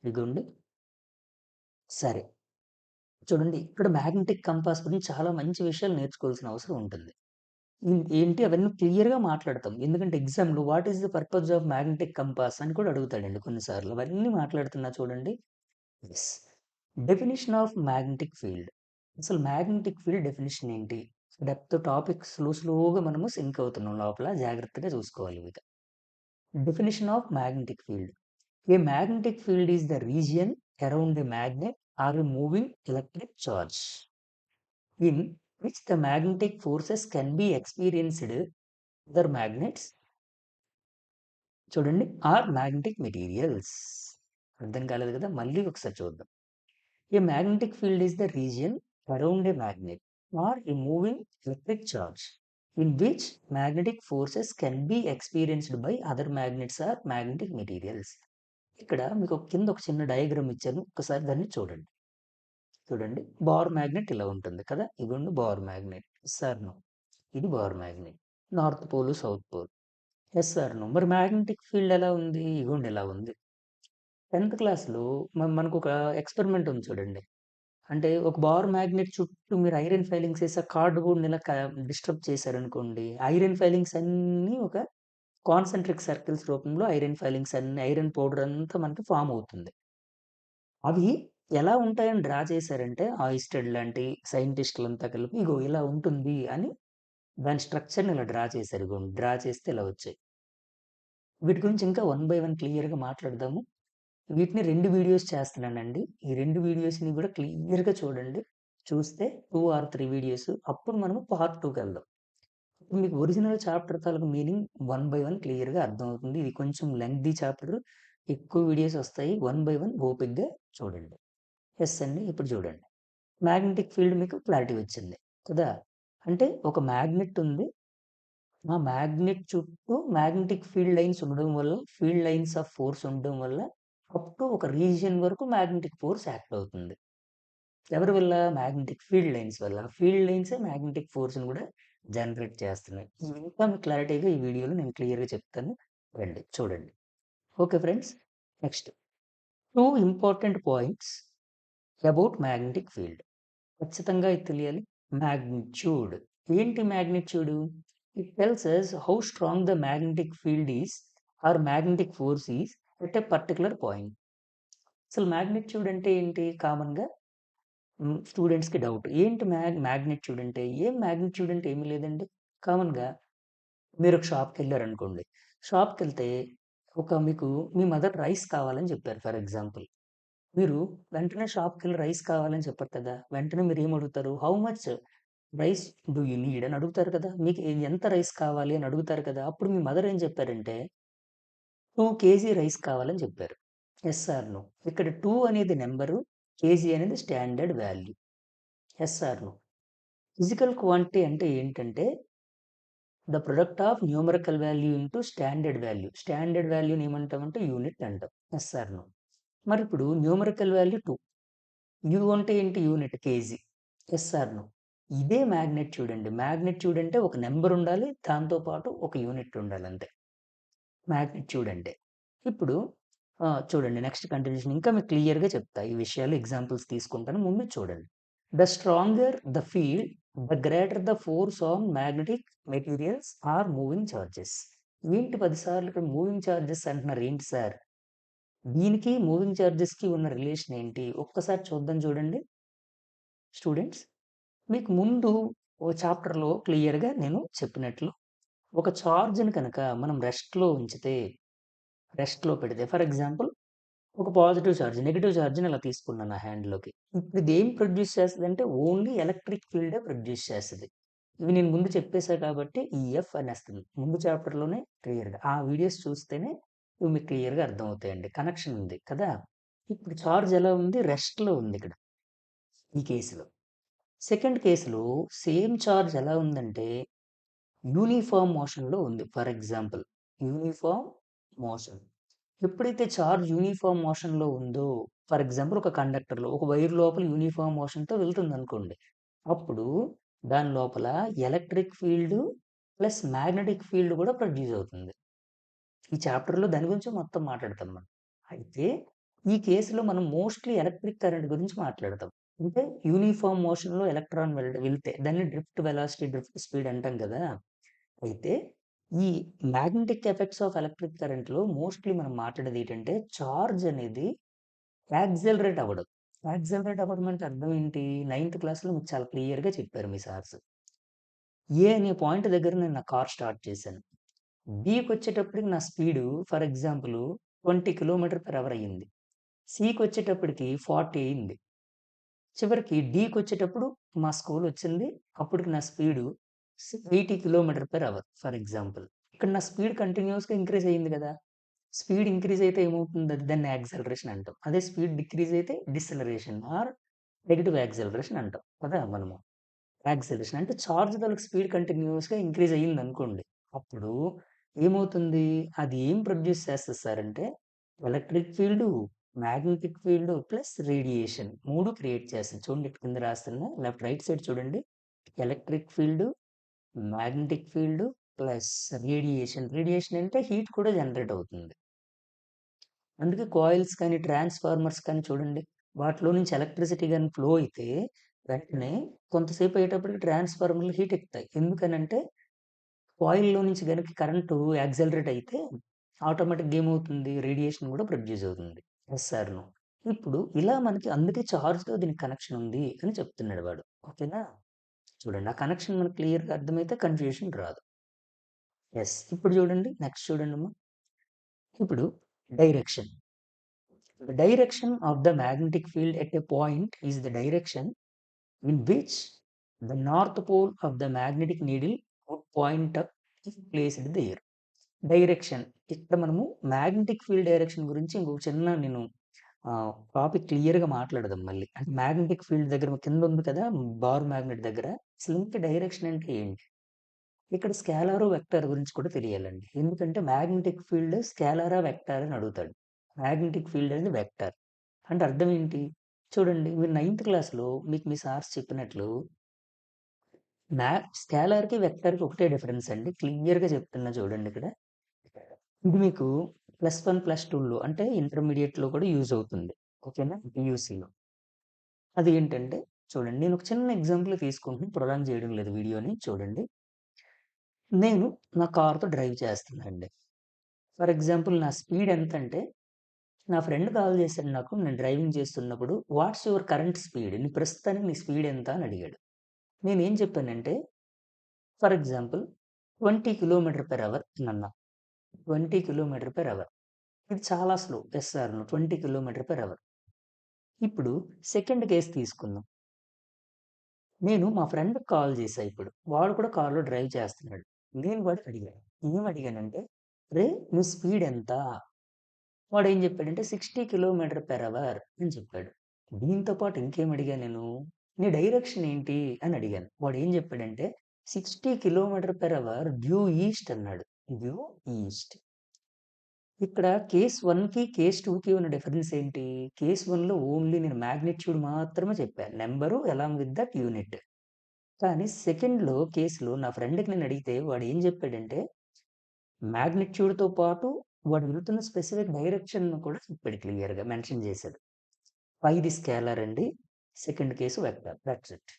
ఇదిగోండి. సరే. చూడండి ఇక్కడ మ్యాగ్నెటిక్ కంపాస్ గురించి చాలా మంచి విషయాలు నేర్చుకోవాల్సిన అవసరం ఉంటుంది. ఏంటి అవన్నీ క్లియర్‌గా మాట్లాడతాం. ఎందుకంటే ఎగ్జామ్‌లో what is the purpose of magnetic compass అని కూడా అడుగుతాడండి కొన్ని సార్లు. అవన్నీ మాట్లాడుతున్నా చూడండి. Yes. Definition of magnetic field. అసలు మ్యాగ్నెటిక్ ఫీల్డ్ డెఫినిషన్ ఏంటి? డెప్త్ టాపిక్ స్లోగా మనము సింక్ అవుతున్నాం లోపల. జాగ్రత్తగా చూసుకోవాలి ఇవిక. Definition of magnetic field. A magnetic field is the region around the magnet or a moving electric charge in which the magnetic forces can be experienced other magnets చూడండి are magnetic materials. అర్థం కాలేదు కదా! మళ్ళీ ఒకసారి చూద్దాం. A magnetic field is the region around a magnet or a moving electric charge in which magnetic forces can be experienced by other magnets or magnetic materials. ఇక్కడ మీకు కింద ఒక చిన్న డయాగ్రామ్ ఇచ్చాను. ఒకసారి దాన్ని చూడండి. చూడండి బార్ మ్యాగ్నెట్ ఇలా ఉంటుంది కదా! ఇదిగోండి bar magnet. Yes or no? ఇది bar magnet. North pole, south pole. Yes or no? మరి మ్యాగ్నెటిక్ ఫీల్డ్ ఎలా ఉంది? ఇగోండి ఇలా ఉంది. 10థ్ క్లాస్‌లో మనకొక ఎక్స్‌పెరిమెంట్ ఉంది చూడండి. అంటే ఒక బార్ మ్యాగ్నెట్ చుట్టూ మీరు ఐరన్ ఫైలింగ్స్ ఏసి ఆ కార్డ్‌బోర్డ్‌ని ఇలా డిస్టర్బ్ చేశారనుకోండి. ఐరన్ ఫైలింగ్స్ అన్నీ ఒక కాన్సంట్రిక్ సర్కిల్స్ రూపంలో ఐరన్ ఫైలింగ్స్ అన్నీ ఐరన్ పౌడర్ అంతా మనకి ఫార్మ్ అవుతుంది. అవి ఎలా ఉంటాయని డ్రా చేశారంటే ఆయిస్టెడ్ లాంటి సైంటిస్ట్‌లంతా కలిపి ఇగో ఇలా ఉంటుంది అని దాని స్ట్రక్చర్‌ని ఇలా డ్రా చేశారు. ఇగోండి డ్రా చేస్తే ఇలా వచ్చాయి. వీటి గురించి ఇంకా వన్ బై వన్ క్లియర్‌గా మాట్లాడదాము. వీటిని 2 వీడియోస్ చేస్తున్నానండి. ఈ 2 వీడియోస్‌ని గూడా క్లియర్‌గా చూడండి. చూస్తే 2 ఆర్ 3 వీడియోస్ అప్పుడు మనము పార్ట్ 2కెళ్దాం. ఇప్పుడు మీకు ఒరిజినల్ చాప్టర్ తాలూకు మీనింగ్ వన్ బై వన్ క్లియర్‌గా అర్థమవుతుంది. ఇది కొంచెం లెంగ్తీ చాప్టర్. ఎక్కువ వీడియోస్ వస్తాయి. వన్ బై వన్ ఓపికగా చూడండి. యెస్ అండి. ఇప్పుడు చూడండి. మ్యాగ్నెటిక్ ఫీల్డ్ మీకు క్లారిటీ వచ్చింది కదా! అంటే ఒక మ్యాగ్నెట్ ఉంది. ఆ మ్యాగ్నెట్ చుట్టూ మ్యాగ్నెటిక్ ఫీల్డ్ లైన్స్ ఉండడం వల్ల, ఫీల్డ్ లైన్స్ ఆఫ్ ఫోర్స్ ఉండడం వల్ల అప్ టు ఒక రీజియన్ వరకు మ్యాగ్నెటిక్ ఫోర్స్ యాక్ట్ అవుతుంది. ఎవరి వల్ల? మ్యాగ్నెటిక్ ఫీల్డ్ లైన్స్ వల్ల. ఫీల్డ్ లైన్సే మ్యాగ్నెటిక్ ఫోర్స్‌ని కూడా జనరేట్ చేస్తున్నాయి. ఇవి ఇంకా మీకు క్లారిటీగా ఈ వీడియోలో నేను క్లియర్‌గా చెప్తాను. రండి చూడండి. Okay friends. Next 2 important points about magnetic field. ఖచ్చితంగా ఇది తెలియాలి. మాగ్నిట్యూడ్. ఏంటి magnitude? It tells us how strong the magnetic field is or magnetic force is at a particular point. అసలు మాగ్నిట్యూడ్ అంటే ఏంటి? కామన్‌గా స్టూడెంట్స్‌కి డౌట్. ఏంటి మాగ్నిట్యూడ్ అంటే? మాగ్నిట్యూడ్ అంటే ఏమి లేదండి. కామన్‌గా మీరొక షాప్‌కెళ్లారనుకోండి. షాప్‌కెళ్తే మీకు మీ మదర్ రైస్ కావాలని చెప్పారు ఫర్ ఎగ్జాంపుల్. మీరు వెంటనే షాప్‌కెళ్ళి రైస్ కావాలని చెప్పరు కదా! వెంటనే మీరేమడుగుతారు? How much rice do you need అని అడుగుతారు కదా! మీకు ఎంత రైస్ కావాలి అని అడుగుతారు కదా! అప్పుడు మీ మదర్ ఏం చెప్పారంటే 2 కేజీ రైస్ కావాలని చెప్పారు. Yes or no? ఇక్కడ 2 అనేది నంబరు. కేజీ అనేది standard value. Yes or no? Physical quantity అంటే ఏంటంటే, the product of numerical value into standard value. Standard వాల్యూని ఏమంటామంటే యూనిట్ అంటాం. Yes or no? మరిప్పుడు న్యూమరికల్ వాల్యూ 2. యు అంటే ఏంటి? Unit KG. Yes or no? ఇదే మాగ్నిట్యూడ్ అండి. మాగ్నిట్యూడ్ అంటే ఒక నంబర్ ఉండాలి. దాంతో పాటు ఒక యూనిట్ ఉండాలి అంతే. మాగ్నిట్యూడ్ అంటే. ఇప్పుడు చూడండి నెక్స్ట్ కంటిన్యూషన్ ఇంకా మీకు క్లియర్‌గా చెప్తా. ఈ విషయాలు ఎగ్జాంపుల్స్ తీసుకుంటాను. ముందు చూడండి. The stronger the field, the greater the force on magnetic materials or moving charges. ఏంటి 10 సార్లు ఇక్కడ మూవింగ్ చార్జెస్ అంటున్నారు ఏంటి సార్? దీనికి మూవింగ్ చార్జెస్‌కి ఉన్న రిలేషన్ ఏంటి? ఒక్కసారి చూద్దాం చూడండి స్టూడెంట్స్. మీకు ముందు ఓ చాప్టర్‌లో క్లియర్‌గా నేను చెప్పినట్లు ఒక చార్జ్‌ని కనుక మనం రెస్ట్‌లో పెడితే ఫర్ ఎగ్జాంపుల్ ఒక పాజిటివ్ చార్జ్, నెగెటివ్ చార్జ్‌ని ఇలా తీసుకున్నాను నా హ్యాండ్‌లోకి. ఇప్పుడు ఇదేం ప్రొడ్యూస్ చేస్తదంటే ఓన్లీ ఎలక్ట్రిక్ ఫీల్డే ప్రొడ్యూస్ చేస్తది. ఇవి నేను ముందు చెప్పేసా కాబట్టి ఈఎఫ్ అనేస్తుంది. ముందు చాప్టర్‌లోనే క్లియర్‌గా. ఆ వీడియోస్ చూస్తేనే ఇవి మీకు క్లియర్‌గా అర్థమవుతాయండి. కనెక్షన్ ఉంది కదా! ఇప్పుడు చార్జ్ ఎలా ఉంది? రెస్ట్‌లో ఉంది ఇక్కడ ఈ కేస్‌లో. సెకండ్ కేస్‌లో సేమ్ చార్జ్ ఎలా ఉందంటే యూనిఫార్మ్ మోషన్‌లో ఉంది. For example uniform motion. ఎప్పుడైతే చార్జ్ యూనిఫార్మ్ మోషన్‌లో ఉందో, ఫర్ ఎగ్జాంపుల్ ఒక కండక్టర్‌లో ఒక వైర్ లోపల యూనిఫార్మ్ మోషన్‌తో వెళ్తుందనుకోండి. అప్పుడు దాని లోపల electric field plus magnetic field కూడా ప్రొడ్యూస్ అవుతుంది. ఈ చాప్టర్‌లో దాని గురించి మొత్తం మాట్లాడతాం మనం. అయితే ఈ కేస్‌లో మనం మోస్ట్‌లీ ఎలక్ట్రిక్ కరెంట్ గురించి మాట్లాడతాం. అంటే యూనిఫార్మ్ మోషన్‌లో ఎలక్ట్రాన్ వెళ్తే దాన్ని డ్రిఫ్ట్ వెలాసిటీ, డ్రిఫ్ట్ స్పీడ్ అంటాం కదా! అయితే ఈ మాగ్నెటిక్ ఎఫెక్ట్స్ ఆఫ్ ఎలక్ట్రిక్ కరెంట్‌లో మోస్ట్‌లీ మనం మాట్లాడేది ఏంటంటే, చార్జ్ అనేది యాక్సిలరేట్ అవ్వడం. యాక్సిలరేట్ అవ్వడం అంటే అర్థం ఏంటి? నైన్త్ క్లాస్‌లో మీకు చాలా క్లియర్‌గా చెప్పారు మీ సార్స్. ఏ అనే పాయింట్ దగ్గర నేను నా కార్ స్టార్ట్ చేశాను. బికొచ్చేటప్పటికి నా స్పీడు ఫర్ ఎగ్జాంపుల్ 20 కిలోమీటర్/అవర్ అయ్యింది. సికొచ్చేటప్పటికి 40 అయింది. చివరికి డీకొచ్చేటప్పుడు మా స్కూలొచ్చింది. అప్పటికి నా స్పీడు 80 కిలోమీటర్/అవర్ ఫర్ ఎగ్జాంపుల్. ఇక్కడ నా స్పీడ్ కంటిన్యూయస్‌గా ఇంక్రీజ్ అయింది గదా! స్పీడ్ ఇంక్రీజ్ అయితే ఏమవుతుంది? దాన్ని యాక్సలరేషన్ అంటాం. అదే స్పీడ్ డిక్రీజ్ అయితే డిసెలరేషన్ ఆర్ నెగెటివ్ యాక్సలరేషన్ అంటాం కదా! మనము. యాక్సలరేషన్ అంటే చార్జ్ తాలూకు స్పీడ్ కంటిన్యూయస్‌గా ఇంక్రీజ్ అయ్యిందనుకోండి. అప్పుడు ఏమవుతుంది? అది ఏం ప్రొడ్యూస్ చేస్తది సార్ అంటే electric field, magnetic field plus radiation 3 create చేస్తది. చూడండి ఇక్కడ కింద రాస్తున్నా. రైట్ సైడ్ చూడండి. Electric field, magnetic field plus radiation. Radiation అంటే హీట్ కూడా జనరేట్ అవుతుంది. అందుకే కాయిల్స్ కానీ, ట్రాన్స్‌ఫార్మర్స్ కానీ చూడండి. వాటిలో నుంచి ఎలక్ట్రిసిటీ గాని ఫ్లో అయితే వెంటనే కొంతసేపు అయ్యేటప్పటికి ట్రాన్స్‌ఫార్మర్‌లు హీట్ ఎక్కుతాయి. ఎందుకనంటే కాయిల్‌లో నుంచి గనుక కరెంటు యాక్సిలరేట్ అయితే ఆటోమేటిక్‌గా ఏమవుతుంది? రేడియేషన్ కూడా ప్రొడ్యూస్ అవుతుంది. Yes or no? ఇప్పుడు ఇలా మనకి అందుకే చార్జ్‌తో దీనికి కనెక్షన్ ఉంది అని చెప్తున్నాడు వాడు. ఓకేనా? చూడండి ఆ కనెక్షన్ మనకు క్లియర్‌గా అర్థమైతే కన్‌ఫ్యూజన్ రాదు. యెస్. ఇప్పుడు చూడండి నెక్స్ట్ చూడండమ్మా. ఇప్పుడు direction. The direction of the magnetic field at a point is the direction in which the north pole of the magnetic needle would point up if placed there. Direction ఇక్కడ మనము magnetic field direction గురించి ఇంకొక చిన్న నేను topic క్లియర్‌గా మాట్లాడదాం మళ్ళీ. అంటే మ్యాగ్నెటిక్ ఫీల్డ్ దగ్గర కింద ఉంది కదా! బార్ మ్యాగ్నెట్ దగ్గర. అసలు ఇంక డైరెక్షన్ అంటే ఏంటి? ఇక్కడ స్కేలారు, వెక్టార్ గురించి కూడా తెలియాలండి. ఎందుకంటే మ్యాగ్నెటిక్ ఫీల్డ్ స్కేలారా, వెక్టారా అని అడుగుతాడు. మ్యాగ్నెటిక్ ఫీల్డ్ అనేది వెక్టార్. అంటే అర్థం ఏంటి? చూడండి మీరు నైన్త్ క్లాస్‌లో మీకు మీ సార్స్ చెప్పినట్లు స్కేలార్‌కి, వెక్టార్‌కి ఒకటే డిఫరెన్స్ అండి. క్లియర్‌గా చెప్తున్నా చూడండి ఇక్కడ. ఇది మీకు +1, +2లో అంటే ఇంటర్మీడియేట్‌లో కూడా యూజ్ అవుతుంది. ఓకేనా? పీయూసీలో. అదేంటంటే చూడండి నేను ఒక చిన్న ఎగ్జాంపుల్ తీసుకుంటున్నాను. ప్రొలాంగ్ చేయడం లేదు వీడియోని చూడండి. నేను నా కార్‌తో డ్రైవ్ చేస్తున్నానండి. ఫర్ ఎగ్జాంపుల్ నా స్పీడ్ ఎంతంటే నా ఫ్రెండ్ కాల్ చేసాడు నాకు. నేను డ్రైవింగ్ చేస్తున్నప్పుడు, "వాట్స్ యువర్ కరెంట్ స్పీడ్? నీ ప్రస్తుతానికి నీ స్పీడ్ ఎంత?" అని అడిగాడు. నేనేం చెప్పానంటే, ఫర్ ఎగ్జాంపుల్ 20 కిలోమీటర్/అవర్ అనన్నా. 20 కిలోమీటర్/అవర్. ఇది చాలా slow. Yes or no? 20 kilometre per hour. ఇప్పుడు సెకండ్ కేస్ తీసుకుందాం. నేను మా ఫ్రెండ్‌కి కాల్ చేశా ఇప్పుడు. వాడు కూడా కార్‌లో డ్రైవ్ చేస్తున్నాడు. నేను వాడికి అడిగా. ఏం అడిగానంటే, "అరేయ్! నీ స్పీడ్ ఎంత?" వాడేం చెప్పాడంటే 60 కిలోమీటర్/అవర్ అని చెప్పాడు. దీంతో పాటు ఇంకేం అడిగా నేను, నీ డైరెక్షన్ ఏంటి అని అడిగాను. వాడేం చెప్పాడంటే 60 కిలోమీటర్/అవర్ డ్యూ ఈస్ట్ అన్నాడు. Due east. ఇక్కడ కేస్ 1కి, కేస్ 2కి ఉన్న డిఫరెన్స్ ఏంటి? కేస్ 1లో ఓన్లీ నేను మాగ్నిట్యూడ్ మాత్రమే చెప్పా. Number along with that unit. కానీ సెకండ్‌లో కేస్‌లో నా ఫ్రెండ్‌కి నేను అడిగితే వాడేం చెప్పాడంటే, మాగ్నిట్యూడ్‌తో పాటు వాడు వెళ్తున్న స్పెసిఫిక్ డైరెక్షన్‌ను కూడా చెప్పాడు క్లియర్‌గా మెన్షన్ చేశాడు. పైది స్కేలార్ అండి. Second case vector. Thoughts it.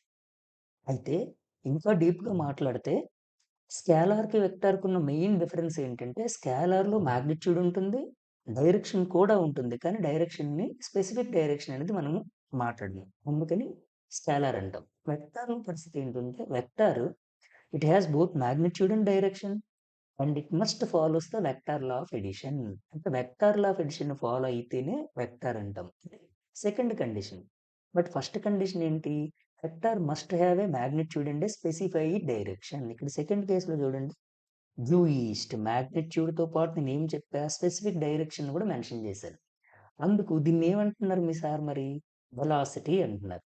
అయితే ఇంకా డీప్‌గా మాట్లాడితే స్కేలార్‌కి, వెక్టార్‌కి ఉన్న మెయిన్ డిఫరెన్స్ ఏంటంటే, స్కేలార్‌లో మాగ్నిట్యూడ్ ఉంటుంది. డైరెక్షన్ కూడా ఉంటుంది. కానీ డైరెక్షన్‌ని స్పెసిఫిక్ డైరెక్షన్ అనేది మనము మాట్లాడలేం. అందుకని స్కేలార్ అంటాం. వెక్టార్‌లో పరిస్థితి ఏంటంటే, vector it has both magnitude and direction and it must follows the vector law of addition. అంటే vector law of addition follow అయితేనే వెక్టార్ అంటాం. Second condition. But first condition ఏంటి? Vector must have a magnitude and a specified direction. ఇక్కడ second కేస్‌లో చూడండి. Due east మాగ్నిట్యూడ్‌తో పాటు నేనేం చెప్పా? స్పెసిఫిక్ డైరెక్షన్ కూడా మెన్షన్ చేశాను. అందుకు దీన్నేమంటున్నారు మీ సార్ మరి? వెలాసిటీ అంటున్నారు.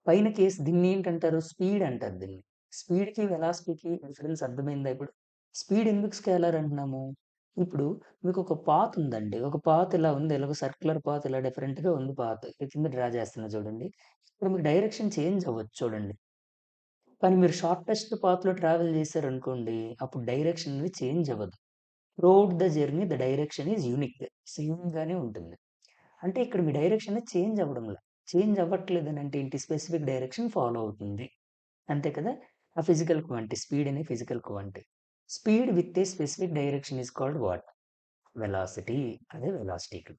పైన కేస్ దీన్నేంటంటారు? స్పీడ్ అంటారు దీన్ని. స్పీడ్‌కి, వెలాసిటీకి డిఫరెన్స్ అర్థమైందా ఇప్పుడు? స్పీడ్ ఎందుకు స్కేలార్ అంటున్నాము? ఇప్పుడు మీకొక పాత్ ఉందండి. ఒక పాత్ ఇలా ఉంది. ఇలా ఒక సర్క్యులర్ పాత్ ఇలా డిఫరెంట్‌గా ఉంది పాత్. కింద డ్రా చేస్తున్నా చూడండి. ఇప్పుడు మీకు డైరెక్షన్ చేంజ్ అవ్వచ్చు చూడండి. కానీ మీరు షార్టెస్ట్ పాత్‌లో ట్రావెల్ చేశారనుకోండి, అప్పుడు డైరెక్షన్ అనేది చేంజ్ అవ్వదు. Throughout the journey the direction is unique. సేమ్‌గానే ఉంటుంది. అంటే ఇక్కడ మీ డైరెక్షన్ చేంజ్ అవ్వడంలా. చేంజ్ అవ్వట్లేదనంటే ఏంటి? స్పెసిఫిక్ డైరెక్షన్ ఫాలో అవుతుంది. అంతే కదా! ఆ ఫిజికల్ క్వాంటిటీ స్పీడ్ అనే physical quantity. Speed with a specific direction is called what? Velocity. అదే వెలాసిటీ ఇక్కడ.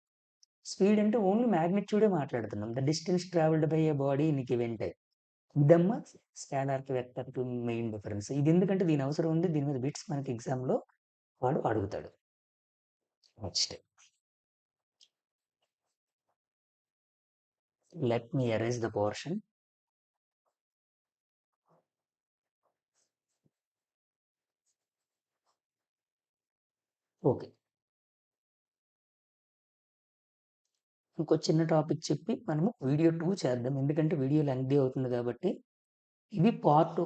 స్పీడ్ అంటే ఓన్లీ మాగ్నిట్యూడే మాట్లాడుతున్నాం. The distance travelled by a body in given time. ఇదమ్మా స్కేలార్‌కి, వెక్టార్‌కి మెయిన్ డిఫరెన్స్. ఇదెందుకంటే దీని అవసరం ఉంది. దీని మీద బిట్స్ మనకి ఎగ్జామ్‌లో వాడు అడుగుతాడు. Next. Let me erase the portion. Okay. ఇంకో చిన్న టాపిక్ చెప్పి మనము వీడియో 2 చేద్దాం. ఎందుకంటే వీడియో లెంగ్తీ అవుతుంది కాబట్టి. ఇది పార్ట్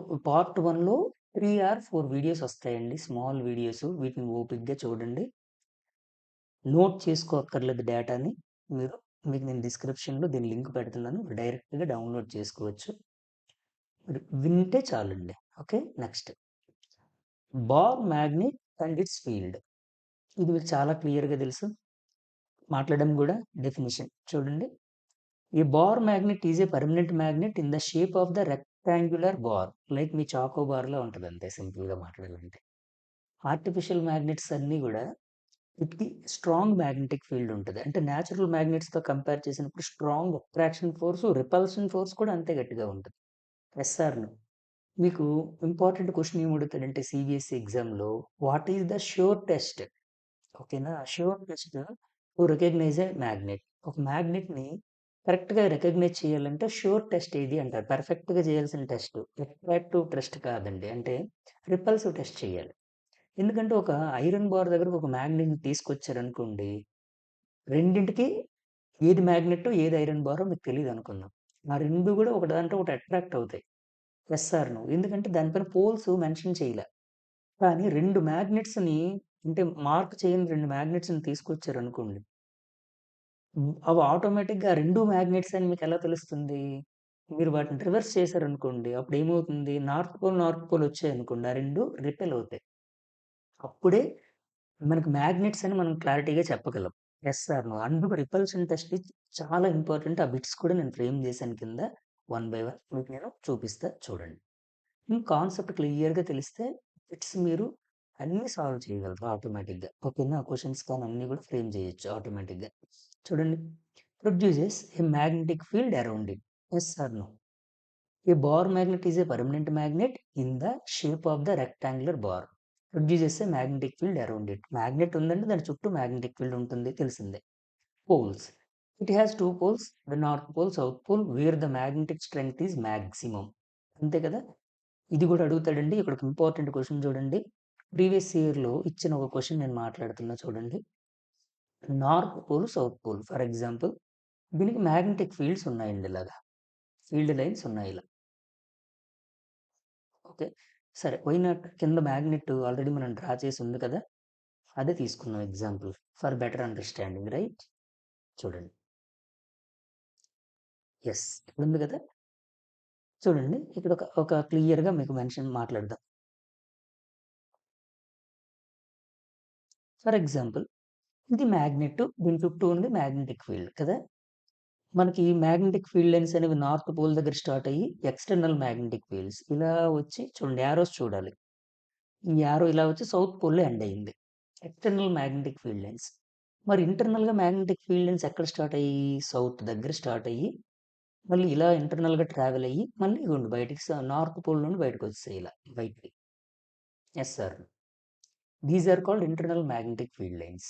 1లో 3 ఆర్ 4 వీడియోస్ వస్తాయండి. Small videos. వీటిని ఓపికగా చూడండి. నోట్ చేసుకోక్కర్లేదు డేటాని. మీకు నేను డిస్క్రిప్షన్‌లో దీని లింక్ పెడుతున్నాను. డైరెక్ట్‌గా డౌన్‌లోడ్ చేసుకోవచ్చు. మీరు వింటే చాలండి. Okay. Next. Bar magnet and its field. ఇది మీకు చాలా క్లియర్‌గా తెలుసు. మాట్లాడడం కూడా డెఫినిషన్ చూడండి. A bar magnet is a permanent magnet in the shape of the rectangular bar. Like మీ చాకో బార్‌లా ఉంటది అంతే సింపుల్‌గా మాట్లాడాలంటే. ఆర్టిఫిషియల్ మాగ్నెట్స్ అన్నీ గూడా వీటికి స్ట్రాంగ్ మ్యాగ్నెటిక్ ఫీల్డ్ ఉంటది. అంటే నేచురల్ మాగ్నెట్స్‌తో కంపేర్ చేసినప్పుడు strong attraction force, repulsion force కూడా అంతే గట్టిగా ఉంటది. Yes or no. మీకు ఇంపార్టెంట్ క్వెషన్ ఏమి అడుగుతాడంటే సీబీఎస్ఈ ఎగ్జామ్‌లో what is the sure test? ఓకేనా? Sure test to recognise a magnet. ఒక మ్యాగ్నెట్‌ని కరెక్ట్‌గా రికగ్నైజ్ చేయాలంటే ష్యూర్ టెస్ట్ ఏది అంటారు. పర్ఫెక్ట్‌గా చేయాల్సిన టెస్ట్. అట్రాక్టివ్ టెస్ట్ కాదండి. అంటే రిపల్సివ్ టెస్ట్ చేయాలి. ఎందుకంటే ఒక ఐరన్ బార్ దగ్గరకు ఒక మ్యాగ్నెట్‌ని తీసుకొచ్చారనుకోండి, రెండింటికి ఏది మ్యాగ్నెట్టో, ఏది ఐరన్ బారో మీకు తెలీదనుకుందాం. ఆ 2 గూడా ఒకదాంతో ఒకటి అట్రాక్ట్ అవుతాయి. Yes or no. ఎందుకంటే దానిపైన పోల్స్ మెన్షన్ చేయలే. కానీ 2 మ్యాగ్నెట్స్‌ని అంటే మార్క్ చేయని 2 మ్యాగ్నెట్స్‌ని తీసుకొచ్చారనుకోండి. అవి ఆటోమేటిక్‌గా 2 మ్యాగ్నెట్స్ అని మీకెలా తెలుస్తుంది? మీరు వాటిని రివర్స్ చేశారనుకోండి. అప్పుడేమవుతుంది? నార్త్ పోల్ వచ్చాయనుకోండి. ఆ 2 రిపెల్ అవుతాయి. అప్పుడే మనకు మ్యాగ్నెట్స్ అని మనం క్లారిటీగా చెప్పగలం. Yes or no. అందుకు రిపల్షన్ టెస్ట్ చాలా ఇంపార్టెంట్. ఆ బిట్స్ కూడా నేను ఫ్రేమ్ చేశాను కింద. వన్ బై వన్ మీకు నేను చూపిస్తా చూడండి. కాన్సెప్ట్ క్లియర్‌గా తెలిస్తే బిట్స్ మీరు అన్నీ సాల్వ్ చేయగలరు ఆటోమేటిక్‌గా. ఓకేనా? క్వెషన్స్ కానీ అన్నీ కూడా ఫ్రేమ్ చేయొచ్చు ఆటోమేటిక్‌గా. చూడండి. Produces a magnetic field around it. Yes or no? A bar magnet is a permanent magnet in the shape of the rectangular bar. Produces a magnetic field around it. Magnet ఉందంటే దాని చుట్టూ magnetic field ఉంటుంది తెలిసిందే. Poles. It has two poles, the north pole, south pole, where the magnetic strength is maximum. అంతే కదా? ఇది కూడా అడుగుతాడండి. ఇక్కడ ఒక ఇంపార్టెంట్ క్వెషన్ చూడండి. ప్రీవియస్ ఇయర్‌లో ఇచ్చిన ఒక క్వెషన్ నేను మాట్లాడుతున్నా చూడండి. North pole, south pole for example దీనికి మ్యాగ్నెటిక్ ఫీల్డ్స్ ఉన్నాయండి ఇలాగా. ఫీల్డ్ లైన్స్ ఉన్నాయి ఇలా. ఓకే. సరే వై నాట్ కింద మ్యాగ్నెట్ ఆల్రెడీ మనం డ్రా చేసి ఉంది కదా! అదే తీసుకుందాం example for better understanding right? చూడండి. యెస్. ఇక్కడుంది కదా! చూడండి ఇక్కడ ఒక క్లియర్‌గా మీకు మాట్లాడదాం. ఫర్ ఎగ్జాంపుల్ ఇది మ్యాగ్నెట్ దీని చుట్టూ ఉంది మ్యాగ్నెటిక్ ఫీల్డ్ కదా! మనకి మ్యాగ్నెటిక్ ఫీల్డ్ లైన్స్ అనేవి నార్త్ పోల్ దగ్గర స్టార్ట్ అయ్యి ఎక్స్‌టర్నల్ మ్యాగ్నెటిక్ ఫీల్డ్స్ ఇలా వచ్చి చూడండి యారోస్ చూడాలి. ఈ యారో ఇలా వచ్చి సౌత్ పోల్‌లో ఎండ్ అయింది. External magnetic field lines. మరి ఇంటర్నల్‌గా మ్యాగ్నెటిక్ ఫీల్డ్ లైన్స్ ఎక్కడ స్టార్ట్ అయ్యాయి? సౌత్ దగ్గర స్టార్ట్ అయ్యి, మళ్ళీ ఇలా ఇంటర్నల్‌గా ట్రావెల్ అయ్యి, మళ్ళీ ఇగోండి బయటికి నార్త్ పోల్ నుండి బయటకొచ్చేసాయి ఇలా బయటికి. Yes or no. These are called internal magnetic field lines.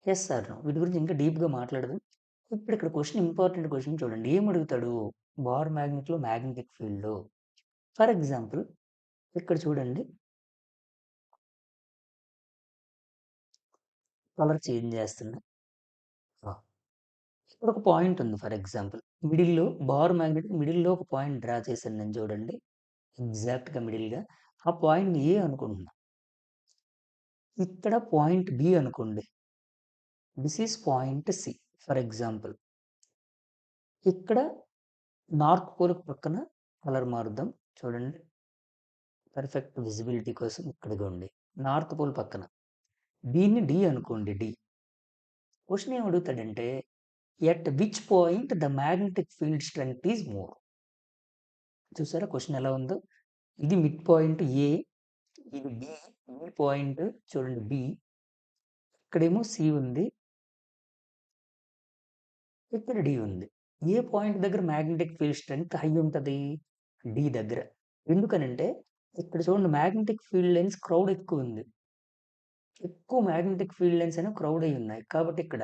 Yes or no. వీటి గురించి ఇంకా డీప్‌గా మాట్లాడదాం. ఇప్పుడు ఇక్కడ ఇంపార్టెంట్ క్వెషన్ చూడండి. ఏమడుగుతాడు? బార్ మ్యాగ్నెట్‌లో మ్యాగ్నెటిక్ ఫీల్డ్‌లో ఫర్ ఎగ్జాంపుల్ ఇక్కడ చూడండి. కలర్ చేంజ్ చేస్తున్నా. ఆ! ఇక్కడ ఒక పాయింట్ ఉంది ఫర్ ఎగ్జాంపుల్. మిడిల్‌లో బార్ మ్యాగ్నెట్ మిడిల్‌లో ఒక పాయింట్ డ్రా చేశాను నేను చూడండి. ఎగ్జాక్ట్‌గా మిడిల్‌గా. ఆ పాయింట్‌ని ఏ అనుకుంటున్నా. ఇక్కడ పాయింట్ బి అనుకోండి. This is point C for example. ఇక్కడ నార్త్ పోల్‌కి పక్కన కలర్ మారుద్దాం. చూడండి. పర్ఫెక్ట్ విజిబిలిటీ కోసం ఇక్కడిగోండి. నార్త్ పోల్ పక్కన. దీన్ని డి అనుకోండి డి. క్వెషన్ ఏం అడుగుతాడంటే, at which point the magnetic field strength is more. చూసారా క్వెషన్ ఎలా ఉందో? ఇది మిడ్ పాయింట్ ఏ. ఇది బి. బి పాయింట్ చూడండి బి. ఇక్కడేమో సి ఉంది. ఇక్కడ డి ఉంది. ఏ పాయింట్ దగ్గర మ్యాగ్నెటిక్ ఫీల్డ్ స్ట్రెంగ్త్ హై ఉంటది? డి దగ్గర. ఎందుకనంటే, ఇక్కడ చూడండి మ్యాగ్నెటిక్ ఫీల్డ్ లైన్స్ క్రౌడ్ ఎక్కువుంది. ఎక్కువ మ్యాగ్నెటిక్ ఫీల్డ్ లైన్స్ అనేవి క్రౌడ్ అయ్యి ఉన్నాయి. కాబట్టి ఇక్కడ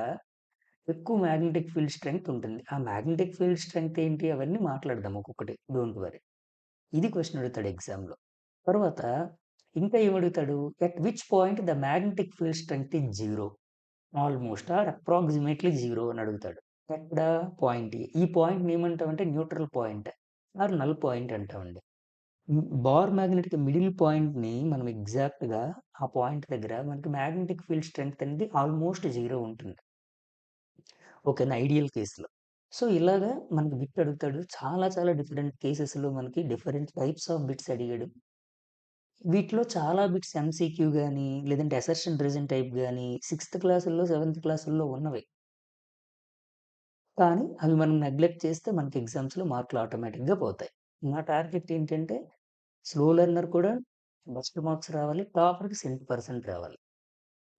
ఎక్కువ మ్యాగ్నెటిక్ ఫీల్డ్ స్ట్రెంగ్త్ ఉంటుంది. ఆ మ్యాగ్నెటిక్ ఫీల్డ్ స్ట్రెంగ్త్ ఏంటి? అవన్నీ మాట్లాడదాం ఒక్కొక్కటి. Don't worry. ఇది క్వెషన్ అడుగుతాడు ఎగ్జామ్‌లో. తర్వాత ఇంకా ఏమడుగుతాడు? At which point the magnetic field strength is 0 almost or approximately 0 అని అడుగుతాడు. ఎక్కడ? Point A. ఈ పాయింట్‌ని ఏమంటామంటే neutral point or null point అంటామండి. బార్ మ్యాగ్నెట్‌కి మిడిల్ పాయింట్‌ని మనం ఎగ్జాక్ట్‌గా ఆ పాయింట్ దగ్గర మనకి మ్యాగ్నెటిక్ ఫీల్డ్ స్ట్రెంగ్త్ అనేది ఆల్‌మోస్ట్ 0 ఉంటుంది. ఓకేనా? ఐడియల్ కేస్‌లో. సో, ఇలాగా మనకి బిట్ అడుగుతాడు. చాలా చాలా డిఫరెంట్ కేసెస్‌లో మనకి డిఫరెంట్ టైప్స్ ఆఫ్ బిట్స్ అడిగాడు. వీటిలో చాలా బిట్స్ ఎంసీక్యూ గాని, లేదంటే అసర్షన్ రీజన్ టైప్ గాని, సిక్స్త్ క్లాసుల్లో, సెవెంత్ క్లాసుల్లో ఉన్నవే. కానీ అవి మనం నెగ్లెక్ట్ చేస్తే మనకి ఎగ్జామ్స్‌లో మార్కులు ఆటోమేటిక్‌గా పోతాయి. నా టార్గెట్ ఏంటంటే స్లో లెర్నర్ కూడా బెస్ట్ మార్క్స్ రావాలి. టాపర్‌కి 100% రావాలి.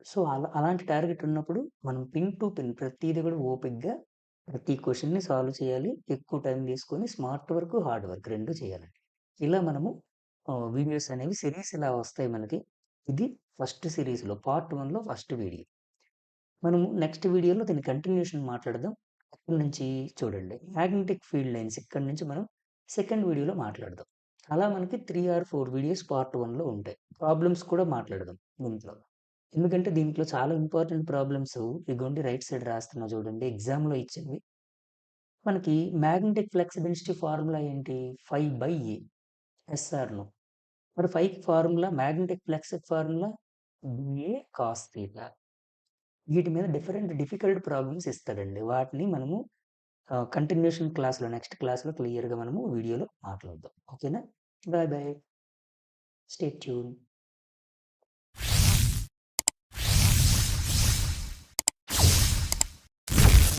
సో, అలాంటి టార్గెట్ ఉన్నప్పుడు మనం పిన్ టు పిన్ ప్రతీది కూడా ఓపికగా ప్రతి క్వెషన్‌ని సాల్వ్ చేయాలి. ఎక్కువ టైం తీసుకొని స్మార్ట్ వర్క్, హార్డ్ వర్క్ 2 చేయాలండి. ఇలా మనము వీడియోస్ అనేవి సీరీస్ ఇలా వస్తాయి మనకి. ఇది ఫస్ట్ సీరీస్‌లో పార్ట్ 1లో ఫస్ట్ వీడియో. మనము నెక్స్ట్ వీడియోలో దీని కంటిన్యూషన్ మాట్లాడదాం. అక్కడి నుంచి చూడండి. మాగ్నెటిక్ ఫీల్డ్ లైన్స్ ఇక్కడి నుంచి మనం సెకండ్ వీడియోలో మాట్లాడదాం. అలా మనకి 3 ఆర్ 4 వీడియోస్ పార్ట్ 1లో ఉంటాయి. ప్రాబ్లమ్స్ కూడా మాట్లాడదాం దీంట్లో. ఎందుకంటే దీంట్లో చాలా ఇంపార్టెంట్ ప్రాబ్లమ్స్ ఇగోండి రైట్ సైడ్ రాస్తున్నా చూడండి. ఎగ్జామ్‌లో ఇచ్చినవి. మనకి మాగ్నెటిక్ ఫ్లక్స్ డెన్సిటీ ఫార్ములా ఏంటి? 5/A. Yes or no? మరి 5కి ఫార్ములా మాగ్నెటిక్ ఫ్లక్స్‌కి ఫార్ములా BA కాస్ థీటా. వీటి మీద డిఫికల్ట్ ప్రాబ్లమ్స్ ఇస్తాడండి. వాటిని మనము కంటిన్యూషన్ క్లాస్‌లో నెక్స్ట్ క్లాస్‌లో క్లియర్‌గా మనము వీడియోలో మాట్లాడదాం. ఓకేనా? Bye bye. Stay tune.